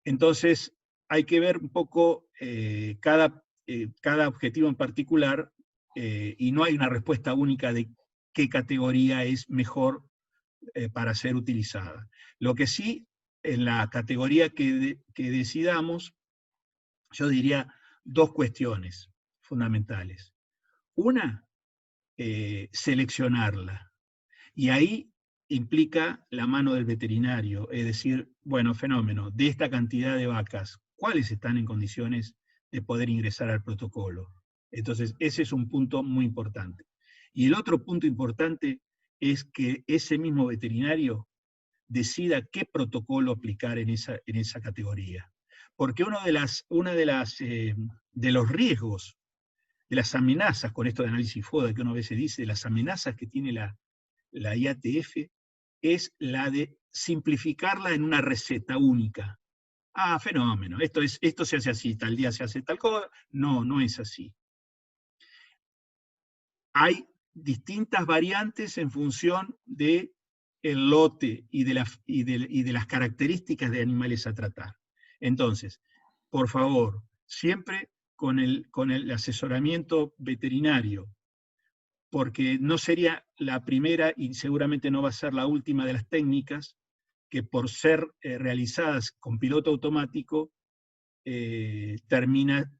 Speaker 3: Entonces, hay que ver un poco cada objetivo en particular, y no hay una respuesta única de qué categoría es mejor para ser utilizada. Lo que sí, en la categoría que decidamos, yo diría dos cuestiones fundamentales. Una, seleccionarla. Y ahí implica la mano del veterinario, es decir, bueno, fenómeno, de esta cantidad de vacas, ¿cuáles están en condiciones de poder ingresar al protocolo? Entonces, ese es un punto muy importante. Y el otro punto importante es que ese mismo veterinario decida qué protocolo aplicar en esa categoría. Porque uno de los riesgos las amenazas, con esto de análisis FODA que uno a veces dice, de las amenazas que tiene la IATF, es la de simplificarla en una receta única. Ah, fenómeno, esto se hace así, tal día se hace tal cosa. No, no es así. Hay distintas variantes en función del lote y de las características de animales a tratar. Entonces, por favor, siempre con el asesoramiento veterinario, porque no sería la primera y seguramente no va a ser la última de las técnicas que por ser realizadas con piloto automático termina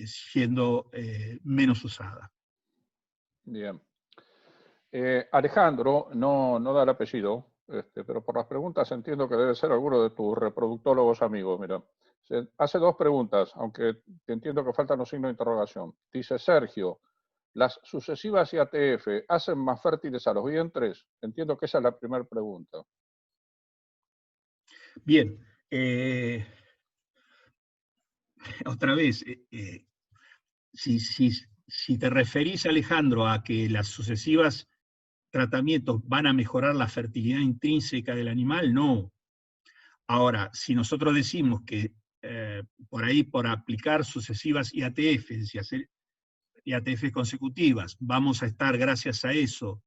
Speaker 3: siendo menos usada.
Speaker 2: Bien. Alejandro, no da el apellido, pero por las preguntas entiendo que debe ser alguno de tus reproductólogos amigos. Mira, hace 2 preguntas, aunque entiendo que faltan los signos de interrogación. Dice Sergio, ¿las sucesivas IATF hacen más fértiles a los vientres? Entiendo que esa es la primera pregunta.
Speaker 3: Bien. Otra vez, si te referís, Alejandro, a que las sucesivas tratamientos van a mejorar la fertilidad intrínseca del animal, no. Ahora, si nosotros decimos que por ahí, por aplicar sucesivas IATFs y hacer IATFs consecutivas, vamos a estar, gracias a eso,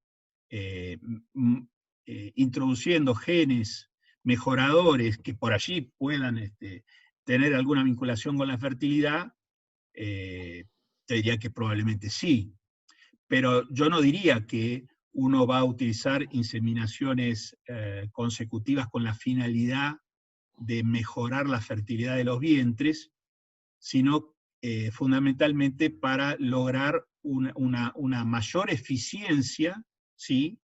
Speaker 3: introduciendo genes mejoradores que por allí puedan tener alguna vinculación con la fertilidad, te diría que probablemente sí. Pero yo no diría que uno va a utilizar inseminaciones consecutivas con la finalidad de mejorar la fertilidad de los vientres, sino fundamentalmente para lograr una mayor eficiencia, ¿sí?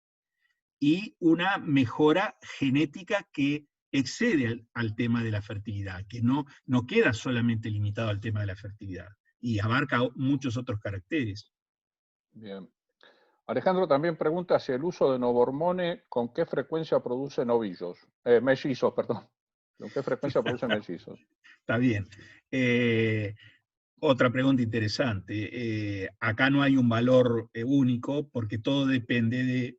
Speaker 3: Y una mejora genética que excede al tema de la fertilidad, que no queda solamente limitado al tema de la fertilidad, y abarca muchos otros caracteres.
Speaker 2: Bien. Alejandro también pregunta si el uso de novormone, ¿con qué frecuencia produce mellizos, perdón. ¿Con qué frecuencia produce mellizos?
Speaker 3: Está bien. Otra pregunta interesante. Acá no hay un valor único, porque todo depende de...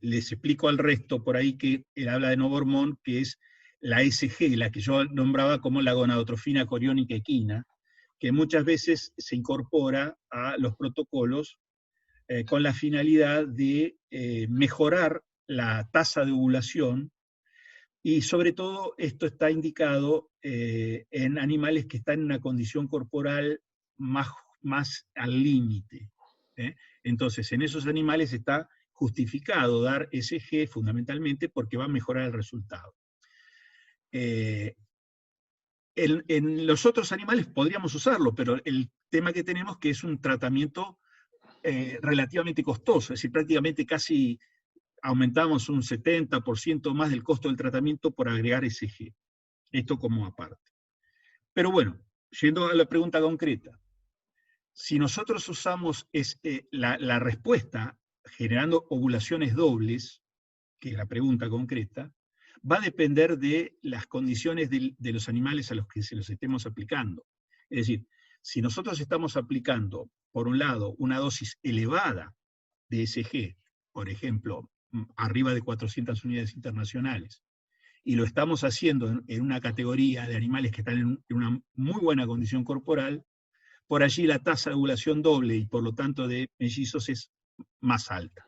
Speaker 3: les explico al resto por ahí que él habla de novormón, que es la SG, la que yo nombraba como la gonadotrofina coriónica equina, que muchas veces se incorpora a los protocolos con la finalidad de mejorar la tasa de ovulación, y sobre todo esto está indicado en animales que están en una condición corporal más al límite. Entonces, en esos animales está justificado dar SG fundamentalmente porque va a mejorar el resultado. En los otros animales podríamos usarlo, pero el tema que tenemos que es un tratamiento relativamente costoso, es decir, prácticamente casi aumentamos un 70% más del costo del tratamiento por agregar SG. Esto como aparte. Pero bueno, yendo a la pregunta concreta, si nosotros usamos la respuesta generando ovulaciones dobles, que es la pregunta concreta, va a depender de las condiciones de los animales a los que se los estemos aplicando. Es decir, si nosotros estamos aplicando, por un lado, una dosis elevada de SG, por ejemplo, arriba de 400 unidades internacionales, y lo estamos haciendo en una categoría de animales que están en una muy buena condición corporal, por allí la tasa de ovulación doble y por lo tanto de mellizos es más alta.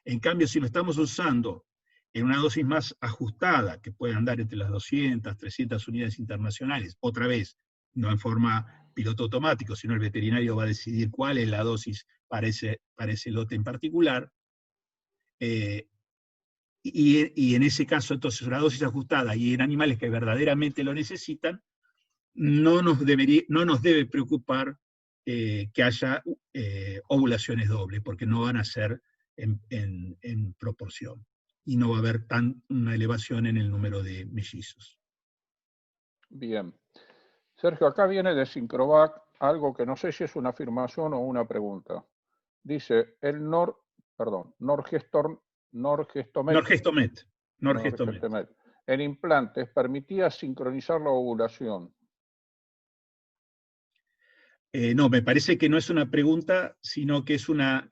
Speaker 3: En cambio, si lo estamos usando en una dosis más ajustada, que puede andar entre las 200, 300 unidades internacionales, otra vez, no en forma piloto automático, sino el veterinario va a decidir cuál es la dosis para ese lote en particular, y en ese caso, entonces, una dosis ajustada y en animales que verdaderamente lo necesitan, no nos debe preocupar que haya ovulaciones dobles, porque no van a ser en proporción, y no va a haber una elevación en el número de mellizos.
Speaker 2: Bien. Sergio, acá viene de Sincrovac algo que no sé si es una afirmación o una pregunta. Dice, el Norgestomet en implantes permitía sincronizar la ovulación.
Speaker 3: No, me parece que no es una pregunta, sino que es una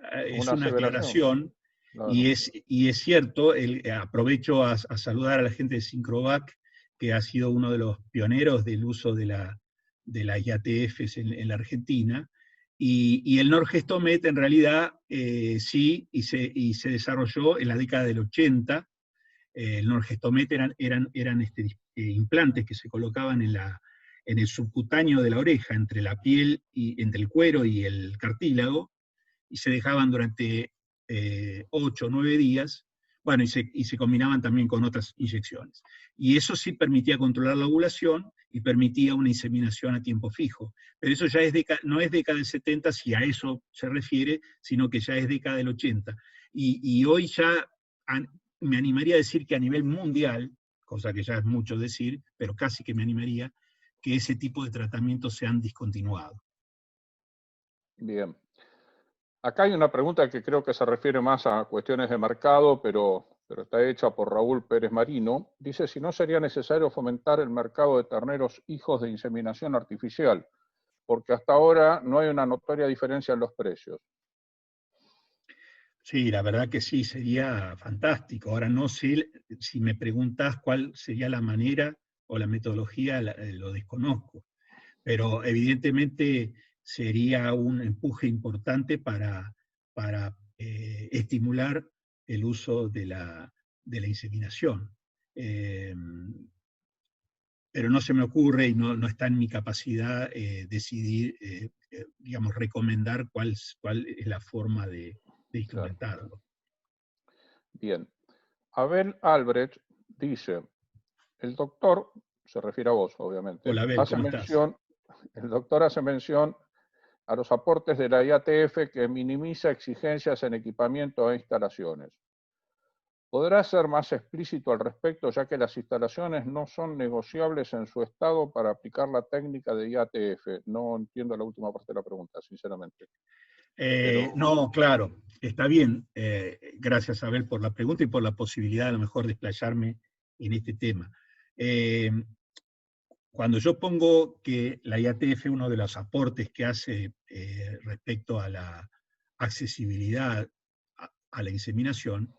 Speaker 3: aclaración. Claro. Y es cierto, aprovecho a saludar a la gente de Syncrovac, que ha sido uno de los pioneros del uso de las IATFs en la Argentina, y el Norgestomet en realidad sí, y se desarrolló en la década del 80. El Norgestomet eran implantes que se colocaban en el subcutáneo de la oreja, entre la piel, entre el cuero y el cartílago, y se dejaban durante 8 o 9 días, bueno, y se combinaban también con otras inyecciones. Y eso sí permitía controlar la ovulación y permitía una inseminación a tiempo fijo. Pero eso ya no es década del 70, si a eso se refiere, sino que ya es década del 80. Y hoy ya me animaría a decir que a nivel mundial, cosa que ya es mucho decir, pero casi que me animaría, que ese tipo de tratamientos se han discontinuado.
Speaker 2: Bien. Acá hay una pregunta que creo que se refiere más a cuestiones de mercado, pero está hecha por Raúl Pérez Marino. Dice si no sería necesario fomentar el mercado de terneros hijos de inseminación artificial, porque hasta ahora no hay una notoria diferencia en los precios.
Speaker 3: Sí, la verdad que sí, sería fantástico. Ahora no sé, si me preguntás cuál sería la manera o la metodología, lo desconozco. Pero evidentemente sería un empuje importante para estimular el uso de la inseminación. Pero no se me ocurre y no está en mi capacidad decidir, digamos, recomendar cuál es la forma de instrumentarlo.
Speaker 2: Claro. Bien. Abel Albrecht dice, el doctor, se refiere a vos, obviamente,
Speaker 3: hola, Abel, ¿cómo estás?
Speaker 2: El doctor hace mención a los aportes de la IATF que minimiza exigencias en equipamiento e instalaciones. ¿Podrá ser más explícito al respecto, ya que las instalaciones no son negociables en su estado para aplicar la técnica de IATF? No entiendo la última parte de la pregunta, sinceramente.
Speaker 3: No, claro, está bien. Gracias, Abel, por la pregunta y por la posibilidad a lo mejor de explayarme en este tema. Cuando yo pongo que la IATF, uno de los aportes que hace respecto a la accesibilidad a la inseminación,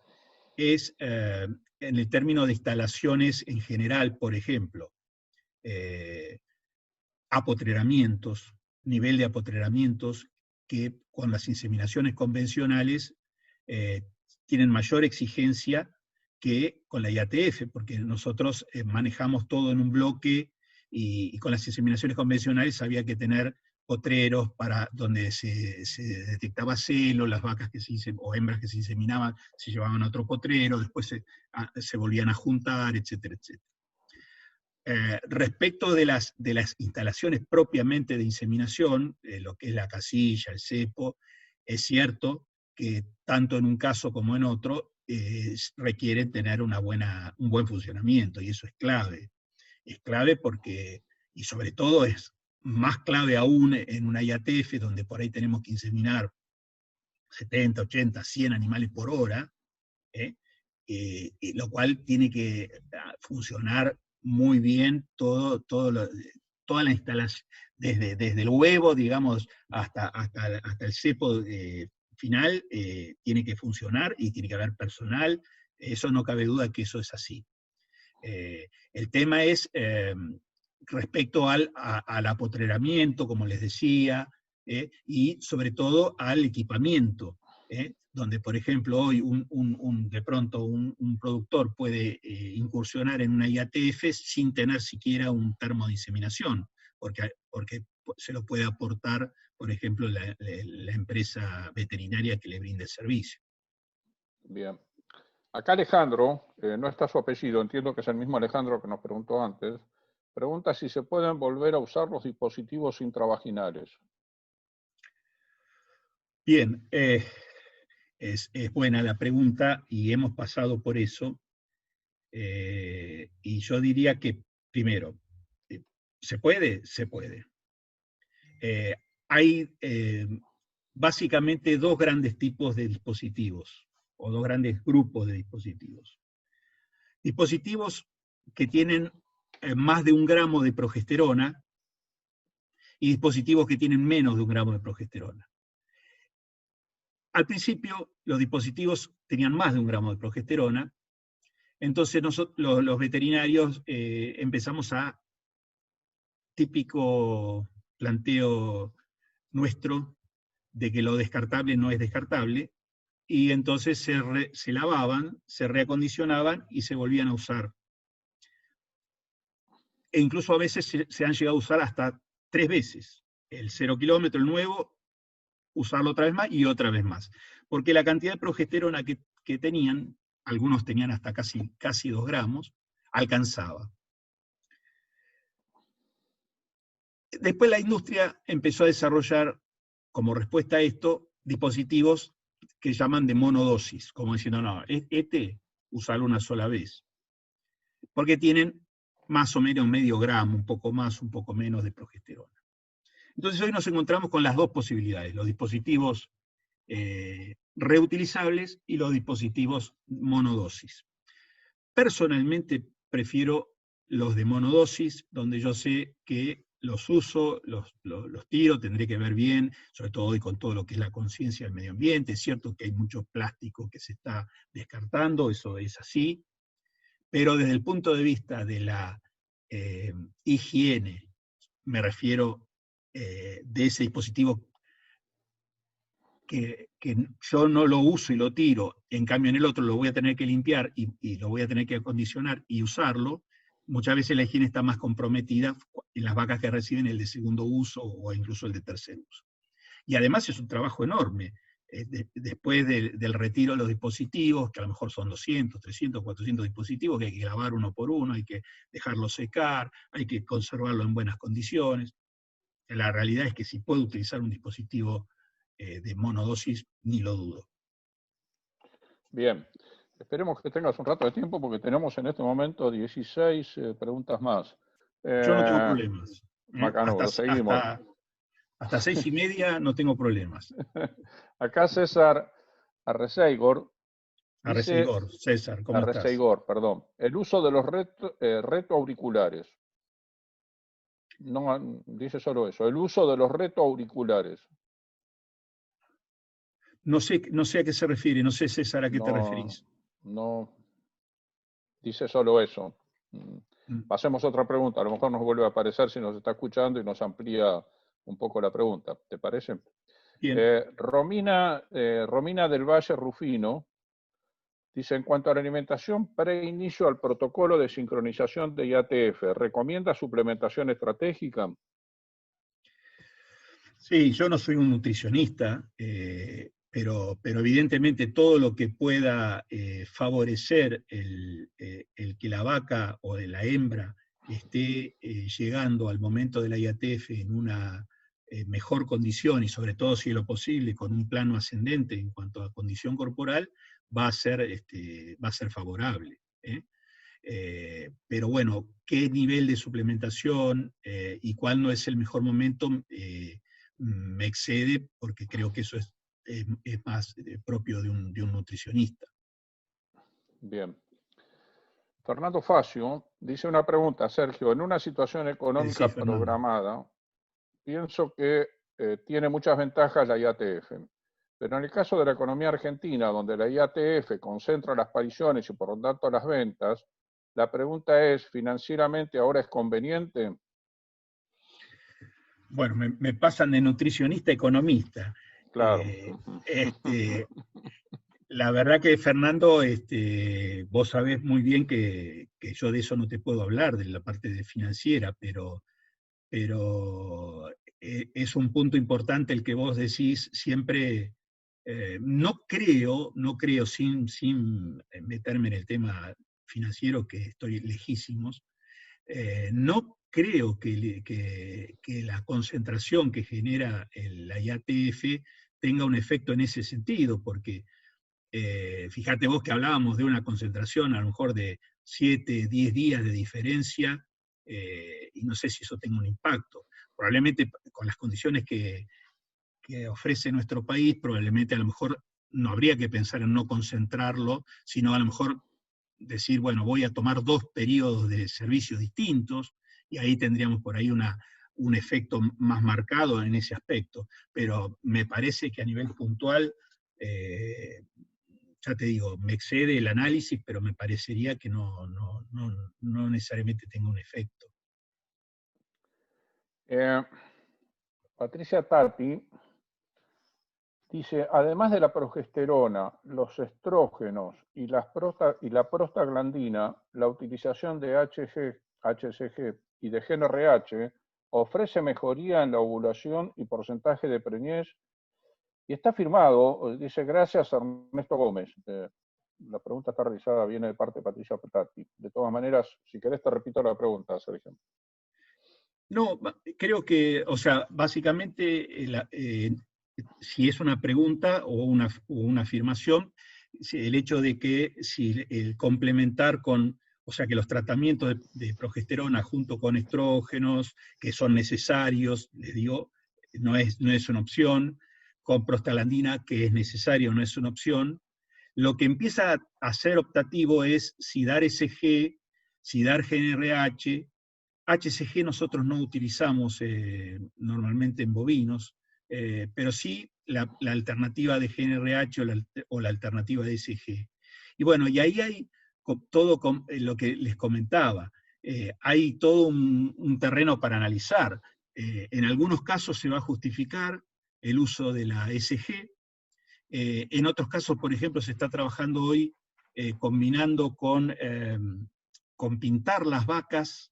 Speaker 3: es en el término de instalaciones en general, por ejemplo, apotreramientos, nivel de apotreramientos que con las inseminaciones convencionales tienen mayor exigencia que con la IATF, porque nosotros manejamos todo en un bloque y con las inseminaciones convencionales había que tener potreros para donde se detectaba celo, las vacas o hembras que se inseminaban se llevaban a otro potrero, después se volvían a juntar, etcétera, etcétera. Respecto de las instalaciones propiamente de inseminación, lo que es la casilla, el cepo, es cierto que tanto en un caso como en otro requieren tener un buen funcionamiento, y eso es clave. Es clave porque, y sobre todo es más clave aún en una IATF, donde por ahí tenemos que inseminar 70, 80, 100 animales por hora, lo cual tiene que funcionar muy bien toda la instalación, desde el huevo, digamos, hasta el cepo final, tiene que funcionar y tiene que haber personal. Eso no cabe duda que eso es así. El tema es respecto al apotreramiento, como les decía, y sobre todo al equipamiento, donde, por ejemplo, hoy de pronto un productor puede incursionar en una IATF sin tener siquiera un termo de inseminación, porque se lo puede aportar, por ejemplo, la empresa veterinaria que le brinde el servicio.
Speaker 2: Bien. Acá Alejandro, no está su apellido, entiendo que es el mismo Alejandro que nos preguntó antes, pregunta si se pueden volver a usar los dispositivos intravaginales.
Speaker 3: Bien, es buena la pregunta y hemos pasado por eso. Y yo diría que, primero, ¿se puede? Se puede. Hay básicamente dos grandes tipos de dispositivos, o dos grandes grupos de dispositivos. Dispositivos que tienen más de 1 gramo de progesterona y dispositivos que tienen menos de 1 gramo de progesterona. Al principio, los dispositivos tenían más de 1 gramo de progesterona, entonces nosotros, los veterinarios, empezamos a, típico planteo nuestro, de que lo descartable no es descartable, y entonces se lavaban, se reacondicionaban y se volvían a usar. E incluso a veces se han llegado a usar hasta 3 veces. El 0 kilómetro, el nuevo, usarlo otra vez más y otra vez más. Porque la cantidad de progesterona que tenían, algunos tenían hasta casi 2 gramos, alcanzaba. Después la industria empezó a desarrollar, como respuesta a esto, dispositivos que llaman de monodosis, como diciendo, no, usarlo una sola vez. Porque tienen más o menos medio gramo, un poco más, un poco menos de progesterona. Entonces hoy nos encontramos con las dos posibilidades, los dispositivos reutilizables y los dispositivos monodosis. Personalmente prefiero los de monodosis, donde yo sé que los uso, los tiro, tendré que ver bien, sobre todo hoy con todo lo que es la conciencia del medio ambiente. Es cierto que hay mucho plástico que se está descartando, eso es así, pero desde el punto de vista de la higiene, me refiero de ese dispositivo que yo no lo uso y lo tiro, en cambio en el otro lo voy a tener que limpiar y lo voy a tener que acondicionar y usarlo, muchas veces la higiene está más comprometida en las vacas que reciben el de segundo uso o incluso el de tercer uso. Y además es un trabajo enorme. Después del retiro de los dispositivos, que a lo mejor son 200, 300, 400 dispositivos, que hay que lavar uno por uno, hay que dejarlo secar, hay que conservarlo en buenas condiciones. La realidad es que si puedo utilizar un dispositivo de monodosis, ni lo dudo.
Speaker 2: Bien, esperemos que tengas un rato de tiempo porque tenemos en este momento 16 preguntas más.
Speaker 3: Yo no tengo problemas.
Speaker 2: Macanudo, seguimos.
Speaker 3: Hasta 6:30 no tengo problemas.
Speaker 2: Acá César Arreceigor.
Speaker 3: César, ¿cómo estás?
Speaker 2: Arreceigor, perdón. El uso de los retroauriculares. No, dice solo eso. El uso de los retroauriculares.
Speaker 3: No sé a qué se refiere, no sé, César, a qué te referís.
Speaker 2: No, dice solo eso. Pasemos a otra pregunta, a lo mejor nos vuelve a aparecer si nos está escuchando y nos amplía un poco la pregunta, ¿te parece?
Speaker 3: Bien.
Speaker 2: Romina del Valle Rufino dice, en cuanto a la alimentación preinicio al protocolo de sincronización de IATF, ¿recomienda suplementación estratégica?
Speaker 3: Sí, yo no soy un nutricionista, pero evidentemente todo lo que pueda favorecer el que la vaca o la hembra esté llegando al momento de la IATF en una mejor condición y sobre todo si es lo posible con un plano ascendente en cuanto a condición corporal, va a ser favorable. Pero bueno, qué nivel de suplementación y cuál no es el mejor momento me excede, porque creo que eso es más propio de un nutricionista.
Speaker 2: Bien. Fernando Facio dice una pregunta, Sergio, en una situación económica programada, pienso que tiene muchas ventajas la IATF, pero en el caso de la economía argentina, donde la IATF concentra las apariciones y por lo tanto las ventas, la pregunta es, ¿financieramente ahora es conveniente?
Speaker 3: Bueno, me pasan de nutricionista a economista.
Speaker 2: Claro.
Speaker 3: La verdad que, Fernando, vos sabés muy bien que yo de eso no te puedo hablar, de la parte de financiera, pero es un punto importante el que vos decís siempre. No creo, sin meterme en el tema financiero, que estoy lejísimos, no creo que la concentración que genera la IATF tenga un efecto en ese sentido, porque fíjate vos que hablábamos de una concentración a lo mejor de 7, 10 días de diferencia, y no sé si eso tenga un impacto. Probablemente con las condiciones que ofrece nuestro país, probablemente a lo mejor no habría que pensar en no concentrarlo, sino a lo mejor decir, bueno, voy a tomar 2 periodos de servicios distintos, y ahí tendríamos por ahí una un efecto más marcado en ese aspecto, pero me parece que a nivel puntual, ya te digo, me excede el análisis, pero me parecería que no necesariamente tenga un efecto.
Speaker 2: Patricia Tati dice, además de la progesterona, los estrógenos y la prostaglandina, la utilización de HCG y de GnRH ofrece mejoría en la ovulación y porcentaje de preñez. Y está firmado, dice, gracias Ernesto Gómez. La pregunta está realizada, viene de parte de Patricia Tati. De todas maneras, si querés te repito la pregunta, Sergio.
Speaker 3: No, creo que, o sea, básicamente, si es una pregunta o una afirmación, el hecho de que si el complementar con, o sea, que los tratamientos de progesterona junto con estrógenos, que son necesarios, les digo, no es una opción, con prostaglandina, que es necesario, no es una opción. Lo que empieza a ser optativo es si dar SG, si dar GnRH. HCG nosotros no utilizamos normalmente en bovinos, pero sí la alternativa de GnRH o la alternativa de SG. Y bueno, y ahí hay todo lo que les comentaba, hay todo un terreno para analizar. En algunos casos se va a justificar el uso de la SG, en otros casos, por ejemplo, se está trabajando hoy combinando con pintar las vacas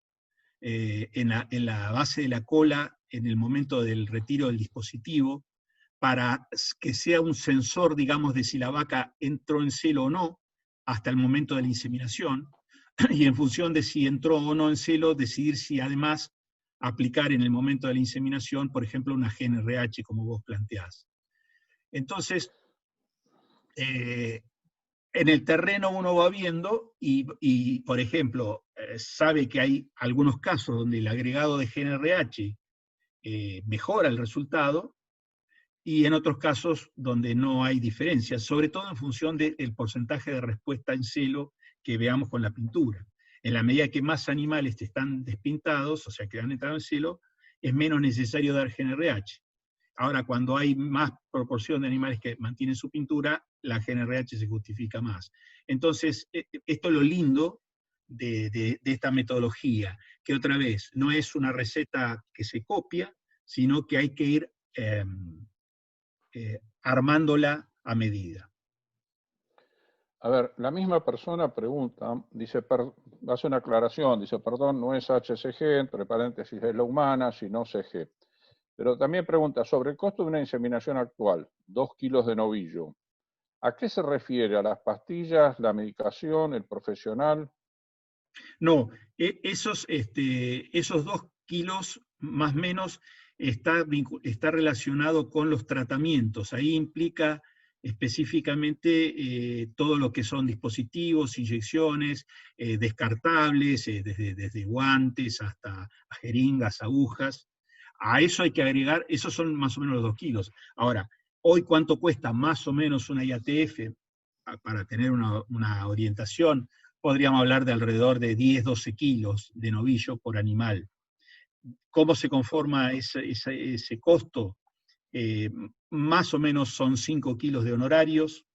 Speaker 3: en la base de la cola en el momento del retiro del dispositivo, para que sea un sensor, digamos, de si la vaca entró en celo o no, hasta el momento de la inseminación, y en función de si entró o no en celo, decidir si además aplicar en el momento de la inseminación, por ejemplo, una GnRH, como vos planteás. Entonces, en el terreno uno va viendo y por ejemplo, sabe que hay algunos casos donde el agregado de GnRH mejora el resultado, y en otros casos donde no hay diferencias, sobre todo en función del porcentaje de respuesta en celo que veamos con la pintura. En la medida que más animales están despintados, o sea, que han entrado en celo, es menos necesario dar GnRH. Ahora, cuando hay más proporción de animales que mantienen su pintura, la GnRH se justifica más. Entonces, esto es lo lindo de esta metodología, que otra vez, no es una receta que se copia, sino que hay que ir armándola a medida.
Speaker 2: A ver, la misma persona pregunta, dice, hace una aclaración, dice, perdón, no es HCG, entre paréntesis es la humana, sino CG. Pero también pregunta sobre el costo de una inseminación actual, 2 kilos de novillo. ¿A qué se refiere? ¿A las pastillas, la medicación, el profesional?
Speaker 3: No, esos 2 kilos más o menos está relacionado con los tratamientos. Ahí implica específicamente todo lo que son dispositivos, inyecciones, descartables, desde guantes hasta jeringas, agujas. A eso hay que agregar, esos son más o menos los 2 kilos. Ahora, hoy cuánto cuesta más o menos una IATF, para tener una orientación, podríamos hablar de alrededor de 10, 12 kilos de novillo por animal. ¿Cómo se conforma ese costo? Más o menos son 5 kilos de honorarios,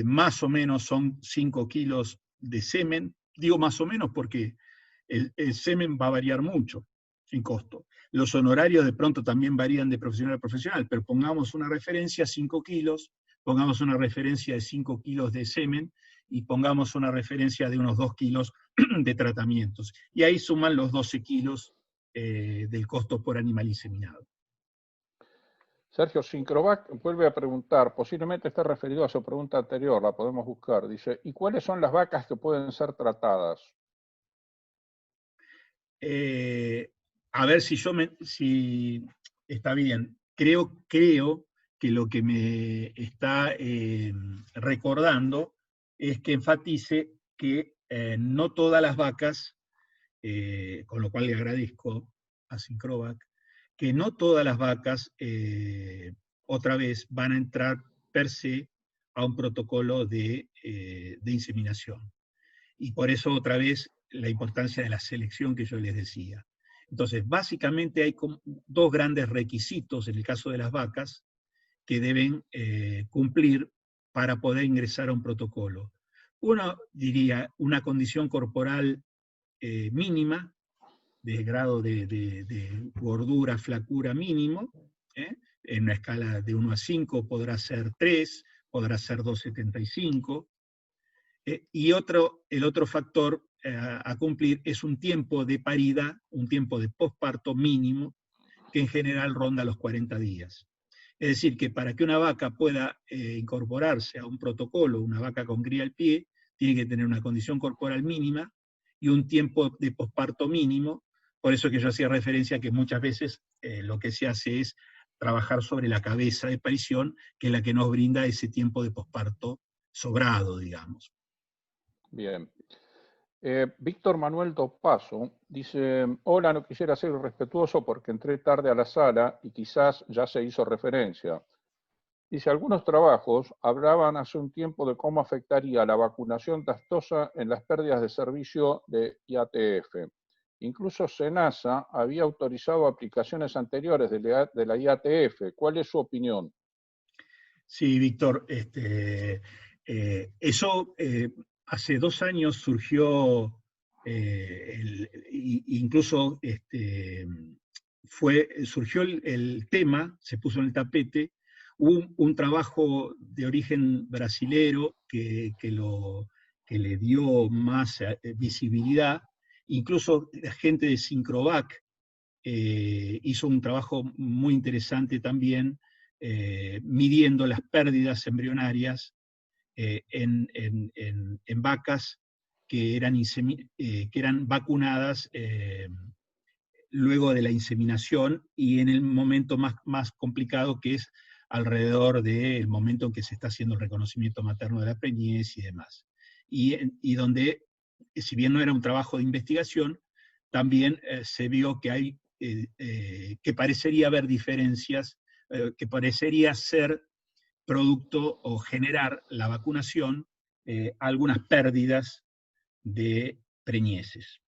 Speaker 3: más o menos son 5 kilos de semen. Digo más o menos porque el semen va a variar mucho en costo. Los honorarios de pronto también varían de profesional a profesional, pero pongamos una referencia, 5 kilos, pongamos una referencia de 5 kilos de semen, y pongamos una referencia de unos 2 kilos de tratamientos. Y ahí suman los 12 kilos del costo por animal inseminado.
Speaker 2: Sergio Sincrovac vuelve a preguntar, posiblemente está referido a su pregunta anterior, la podemos buscar. Dice, ¿y cuáles son las vacas que pueden ser tratadas?
Speaker 3: A ver si está bien. Creo que lo que me está recordando es que enfatice que no todas las vacas, con lo cual le agradezco a Sincrovac, que no todas las vacas otra vez van a entrar per se a un protocolo de inseminación. Y por eso otra vez la importancia de la selección que yo les decía. Entonces, básicamente hay dos grandes requisitos en el caso de las vacas que deben cumplir para poder ingresar a un protocolo. Uno diría una condición corporal mínima, de grado de gordura, flacura mínimo, en una escala de 1 a 5 podrá ser 3, podrá ser 2,75, y el otro factor a cumplir es un tiempo de parida, un tiempo de posparto mínimo, que en general ronda los 40 días. Es decir, que para que una vaca pueda incorporarse a un protocolo, una vaca con cría al pie, tiene que tener una condición corporal mínima y un tiempo de posparto mínimo. Por eso que yo hacía referencia a que muchas veces lo que se hace es trabajar sobre la cabeza de parición, que es la que nos brinda ese tiempo de posparto sobrado, digamos.
Speaker 2: Bien. Víctor Manuel Dopaso dice, hola, no quisiera ser irrespetuoso porque entré tarde a la sala y quizás ya se hizo referencia. Dice, algunos trabajos hablaban hace un tiempo de cómo afectaría la vacunación tastosa en las pérdidas de servicio de IATF. Incluso SENASA había autorizado aplicaciones anteriores de la IATF. ¿Cuál es su opinión?
Speaker 3: Sí, Víctor, eso hace 2 años surgió, incluso surgió el tema, se puso en el tapete, hubo un trabajo de origen brasilero que le dio más visibilidad, incluso la gente de Syncrovac hizo un trabajo muy interesante también, midiendo las pérdidas embrionarias en vacas que eran vacunadas luego de la inseminación y en el momento más complicado, que es alrededor del momento en que se está haciendo el reconocimiento materno de la preñez y demás. Y donde, si bien no era un trabajo de investigación, también se vio que hay que parecería haber diferencias, que parecería ser producto o generar la vacunación algunas pérdidas de preñeces.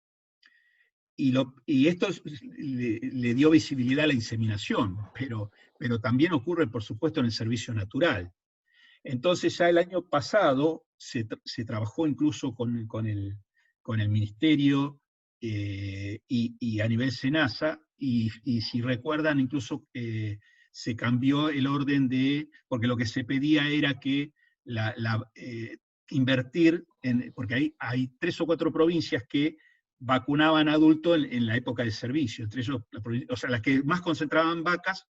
Speaker 3: Y esto le dio visibilidad a la inseminación, pero también ocurre, por supuesto, en el servicio natural. Entonces, ya el año pasado se trabajó incluso con el Ministerio y a nivel SENASA, y si recuerdan, incluso se cambió el orden porque lo que se pedía era que invertir, porque hay 3 o 4 provincias que vacunaban adultos en la época del servicio, entre ellos, o sea, las que más concentraban vacas,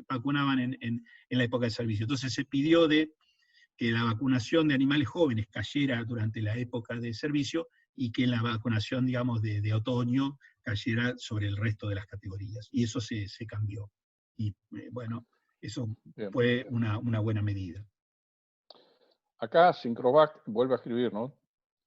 Speaker 3: vacunaban en la época del servicio. Entonces se pidió que la vacunación de animales jóvenes cayera durante la época de servicio y que la vacunación, digamos, de otoño cayera sobre el resto de las categorías. Y eso se cambió. Y bueno, eso fue una buena medida.
Speaker 2: Acá Syncrovac vuelve a escribir, ¿no?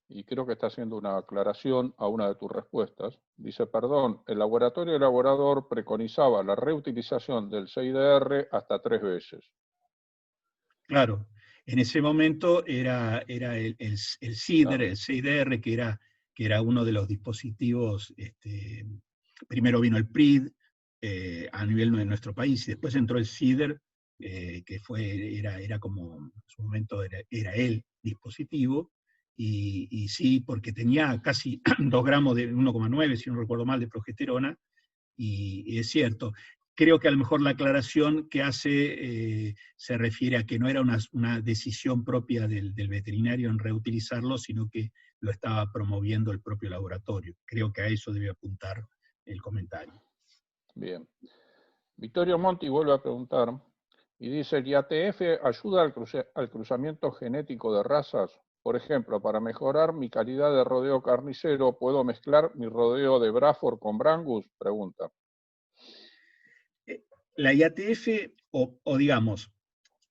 Speaker 2: Y creo que está haciendo una aclaración a una de tus respuestas. Dice, perdón, el laboratorio elaborador preconizaba la reutilización del CIDR hasta 3 veces.
Speaker 3: Claro, en ese momento era el CIDR, claro. El CIDR, que era uno de los dispositivos, primero vino el PRID a nivel de nuestro país, y después entró el CIDR, que era como, en su momento era el dispositivo, y sí, porque tenía casi 2 gramos de 1,9, si no recuerdo mal, de progesterona, y es cierto. Creo que a lo mejor la aclaración que hace se refiere a que no era una decisión propia del veterinario en reutilizarlo, sino que lo estaba promoviendo el propio laboratorio. Creo que a eso debe apuntar el comentario.
Speaker 2: Bien. Vittorio Monti vuelve a preguntar y dice, ¿el IATF ayuda al cruzamiento genético de razas? Por ejemplo, para mejorar mi calidad de rodeo carnicero, ¿puedo mezclar mi rodeo de Braford con Brangus? Pregunta.
Speaker 3: La IATF, o digamos,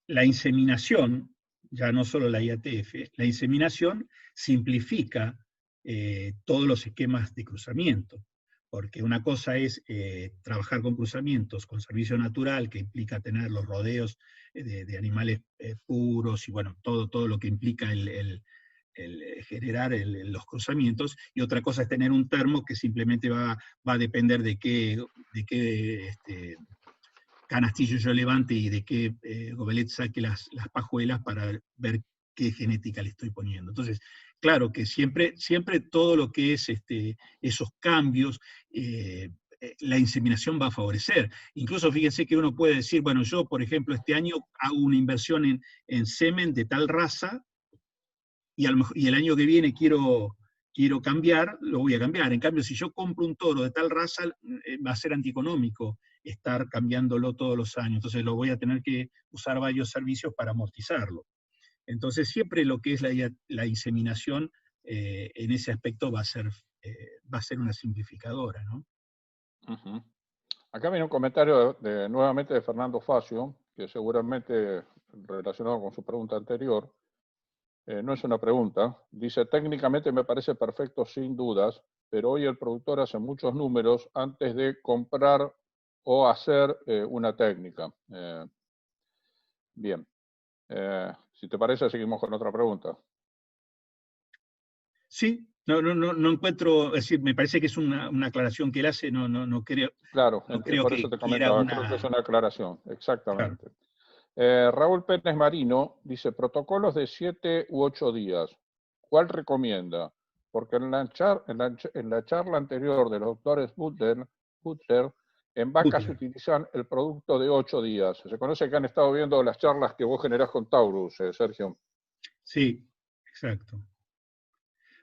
Speaker 3: la inseminación, ya no solo la IATF, la inseminación simplifica todos los esquemas de cruzamiento, porque una cosa es trabajar con cruzamientos, con servicio natural, que implica tener los rodeos de animales puros, y bueno, todo lo que implica generar los cruzamientos, y otra cosa es tener un termo que simplemente va a depender de qué canastillo yo levante y de qué gobelet saque las pajuelas para ver qué genética le estoy poniendo. Entonces, claro que siempre todo lo que es esos cambios, la inseminación va a favorecer. Incluso fíjense que uno puede decir, bueno, yo, por ejemplo, este año hago una inversión en semen de tal raza, y el año que viene quiero cambiar, lo voy a cambiar. En cambio, si yo compro un toro de tal raza, va a ser antieconómico estar cambiándolo todos los años. Entonces lo voy a tener que usar varios servicios para amortizarlo. Entonces siempre lo que es la inseminación, en ese aspecto va a ser una simplificadora, ¿no?
Speaker 2: Uh-huh. Acá viene un comentario nuevamente de Fernando Facio, que seguramente relacionado con su pregunta anterior. No es una pregunta. Dice, técnicamente me parece perfecto sin dudas, pero hoy el productor hace muchos números antes de comprar o hacer una técnica. Bien. Si te parece, seguimos con otra pregunta.
Speaker 3: Sí, no encuentro, es decir, me parece que es una aclaración que él hace, no creo.
Speaker 2: Claro,
Speaker 3: no creo
Speaker 2: por
Speaker 3: que
Speaker 2: eso te
Speaker 3: quiera
Speaker 2: comentaba, creo que es una aclaración, exactamente. Claro. Raúl Pérez Marino dice, protocolos de 7 u 8 días, ¿cuál recomienda? Porque en la charla anterior de los doctores Butler, en vacas se utilizan el producto de 8 días. Se conoce que han estado viendo las charlas que vos generás con Taurus, Sergio.
Speaker 3: Sí, exacto.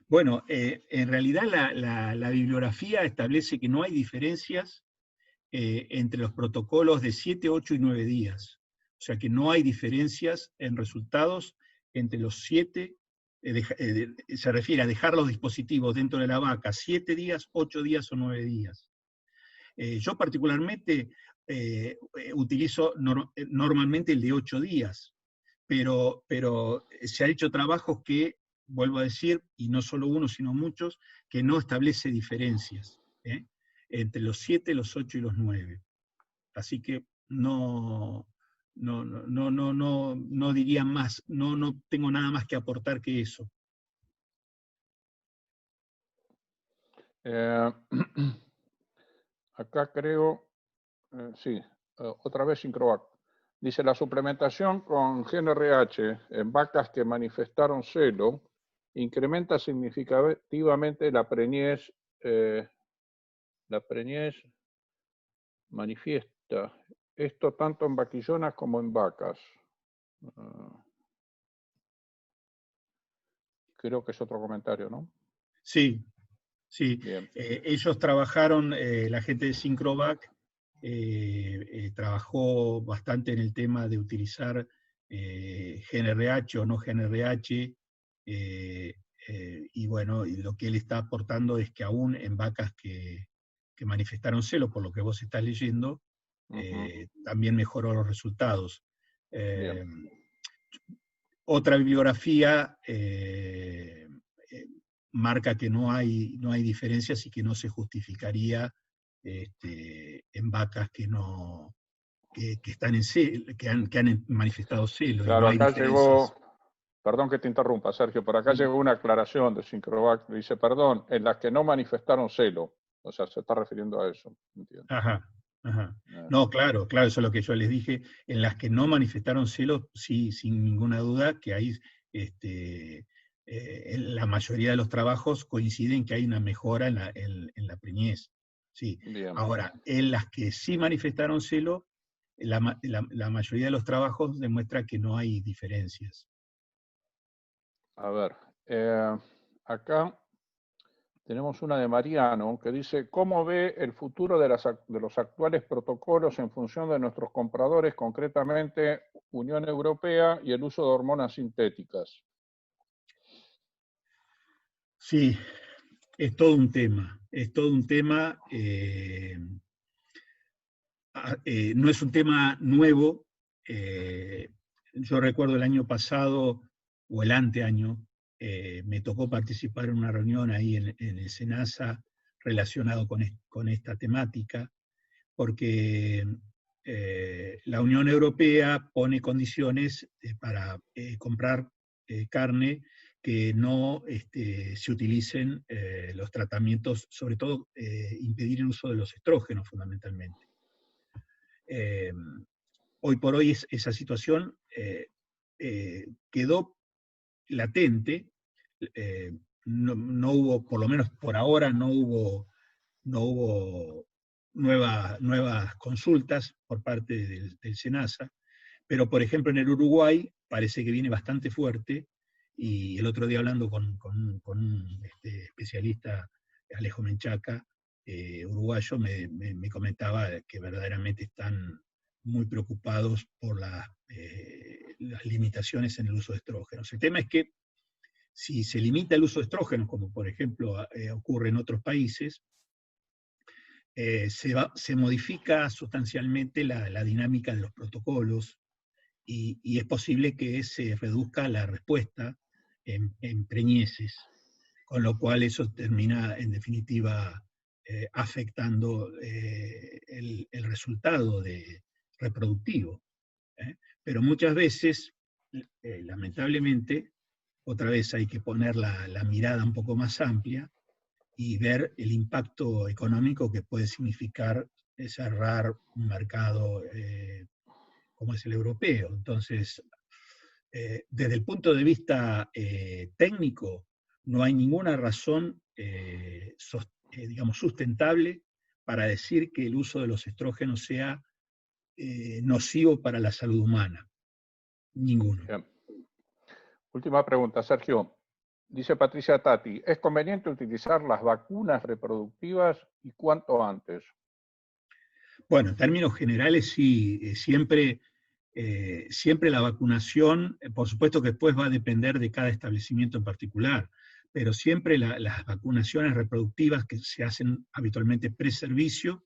Speaker 3: Bueno, en realidad la bibliografía establece que no hay diferencias entre los protocolos de 7, 8 y 9 días. O sea que no hay diferencias en resultados entre los 7, se refiere a dejar los dispositivos dentro de la vaca 7 días, 8 días o 9 días. Yo particularmente utilizo normalmente el de 8 días, pero se han hecho trabajos que, vuelvo a decir, y no solo uno, sino muchos, que no establece diferencias entre los 7, los 8 y los 9. Así que no diría más, no tengo nada más que aportar que eso.
Speaker 2: Acá creo, sí, otra vez Sincrovac. Dice, la suplementación con GNRH en vacas que manifestaron celo incrementa significativamente la preñez manifiesta. Esto tanto en vaquillonas como en vacas. Creo que es otro comentario, ¿no?
Speaker 3: Sí. Ellos trabajaron, la gente de Sincrovac trabajó bastante en el tema de utilizar GNRH o no GNRH, y bueno, y lo que él está aportando es que aún en vacas que manifestaron celo, por lo que vos estás leyendo, también mejoró los resultados. Otra bibliografía marca que no hay diferencias y que no se justificaría en vacas que están en celo, que han manifestado celo.
Speaker 2: Claro,
Speaker 3: no hay
Speaker 2: acá
Speaker 3: diferencias.
Speaker 2: llegó, perdón que te interrumpa, Sergio, por acá llegó una aclaración de Sincrovac, dice, perdón, en las que no manifestaron celo, o sea, se está refiriendo a eso. ¿Entiendes?
Speaker 3: Ajá. No, claro, eso es lo que yo les dije. En las que no manifestaron celo, sí, sin ninguna duda, que hay la mayoría de los trabajos coinciden que hay una mejora en la preñez. Sí. Ahora, en las que sí manifestaron celo, la mayoría de los trabajos demuestra que no hay diferencias.
Speaker 2: A ver, acá tenemos una de Mariano que dice, ¿cómo ve el futuro de los actuales protocolos en función de nuestros compradores, concretamente Unión Europea y el uso de hormonas sintéticas?
Speaker 3: Sí, es todo un tema. No es un tema nuevo. Yo recuerdo el año pasado, o el anteaño, me tocó participar en una reunión ahí en el SENASA relacionado con esta temática, porque la Unión Europea pone condiciones para comprar carne que no se utilicen los tratamientos, sobre todo impedir el uso de los estrógenos fundamentalmente. Hoy por hoy esa situación quedó latente, no hubo, por lo menos por ahora, no hubo nuevas consultas por parte del SENASA, pero por ejemplo en el Uruguay parece que viene bastante fuerte, y el otro día hablando con un especialista, Alejo Menchaca, uruguayo, me comentaba que verdaderamente están muy preocupados por las limitaciones en el uso de estrógenos. El tema es que si se limita el uso de estrógenos, como por ejemplo ocurre en otros países, se modifica sustancialmente la dinámica de los protocolos, y es posible que se reduzca la respuesta en preñeces, con lo cual eso termina en definitiva afectando el resultado reproductivo. Pero muchas veces, lamentablemente, otra vez hay que poner la mirada un poco más amplia y ver el impacto económico que puede significar cerrar un mercado como es el europeo. Entonces, desde el punto de vista técnico, no hay ninguna razón, digamos, sustentable para decir que el uso de los estrógenos sea nocivo para la salud humana. Ninguno.
Speaker 2: Bien. Última pregunta, Sergio. Dice Patricia Tati, ¿es conveniente utilizar las vacunas reproductivas y cuánto antes?
Speaker 3: Bueno, en términos generales sí, siempre la vacunación, por supuesto que después va a depender de cada establecimiento en particular, pero siempre las vacunaciones reproductivas que se hacen habitualmente pre-servicio,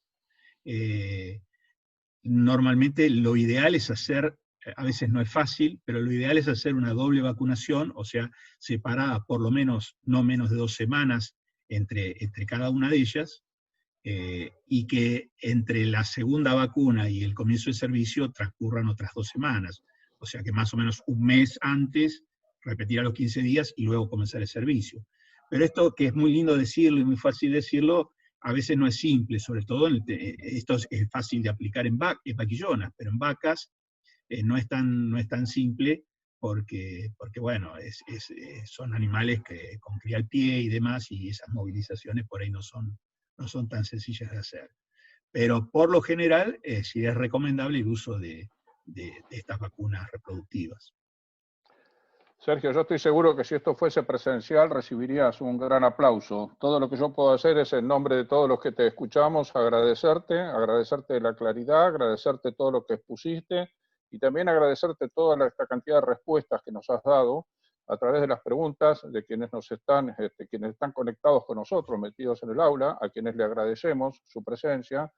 Speaker 3: normalmente lo ideal es hacer, a veces no es fácil, pero lo ideal es hacer una doble vacunación, o sea, separada por lo menos, no menos de 2 semanas entre cada una de ellas, y que entre la segunda vacuna y el comienzo del servicio transcurran otras 2 semanas. O sea que más o menos un mes antes, repetir a los 15 días y luego comenzar el servicio. Pero esto, que es muy lindo decirlo y muy fácil decirlo, a veces no es simple, sobre todo esto es fácil de aplicar en vaquillonas, pero en vacas no es tan simple, porque bueno, son animales con cría al pie y demás, y esas movilizaciones por ahí no son tan sencillas de hacer. Pero por lo general sí es recomendable el uso de estas vacunas reproductivas.
Speaker 2: Sergio, yo estoy seguro que si esto fuese presencial recibirías un gran aplauso. Todo lo que yo puedo hacer es, en nombre de todos los que te escuchamos, agradecerte la claridad, agradecerte todo lo que expusiste y también agradecerte toda esta cantidad de respuestas que nos has dado a través de las preguntas de quienes quienes están conectados con nosotros, metidos en el aula, a quienes le agradecemos su presencia.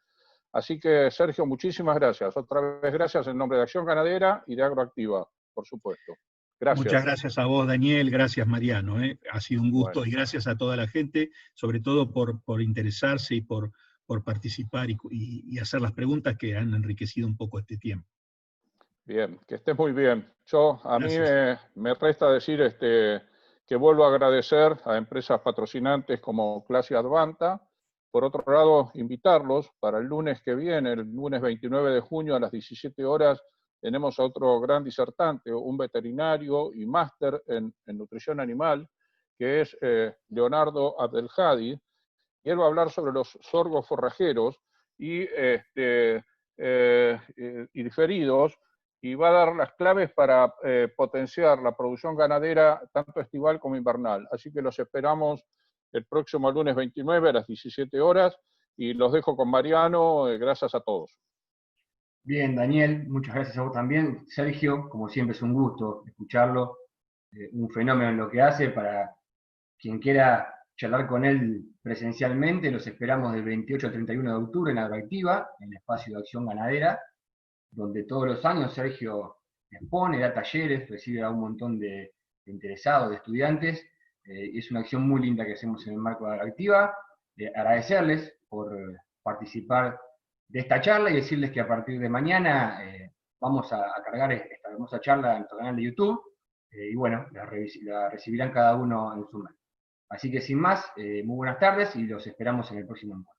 Speaker 2: Así que, Sergio, muchísimas gracias. Otra vez gracias en nombre de Acción Ganadera y de Agroactiva, por supuesto. Gracias.
Speaker 3: Muchas gracias a vos, Daniel, gracias, Mariano. Ha sido un gusto,
Speaker 2: bueno.
Speaker 3: Y gracias a toda la gente, sobre todo por interesarse y por participar y hacer las preguntas que han enriquecido un poco este tiempo.
Speaker 2: Bien, que estés muy bien. A mí
Speaker 3: Gracias.
Speaker 2: me resta decir que vuelvo a agradecer a empresas patrocinantes como Clase Advanta. Por otro lado, invitarlos para el lunes que viene, el lunes 29 de junio a las 17 horas, tenemos a otro gran disertante, un veterinario y máster en nutrición animal, que es Leonardo Abdelhadi, y él va a hablar sobre los sorgos forrajeros y diferidos, y va a dar las claves para potenciar la producción ganadera tanto estival como invernal. Así que los esperamos el próximo lunes 29 a las 17 horas, y los dejo con Mariano. Gracias a todos.
Speaker 1: Bien, Daniel, muchas gracias a vos también. Sergio, como siempre es un gusto escucharlo, un fenómeno en lo que hace. Para quien quiera charlar con él presencialmente, los esperamos del 28 al 31 de octubre en Agroactiva, en el espacio de Acción Ganadera, donde todos los años Sergio expone, da talleres, recibe a un montón de interesados, de estudiantes. Es una acción muy linda que hacemos en el marco de Agroactiva. Agradecerles por participar de esta charla y decirles que a partir de mañana vamos a cargar esta hermosa charla en nuestro canal de YouTube. y bueno, la recibirán cada uno en su mail. Así que sin más, muy buenas tardes y los esperamos en el próximo encuentro.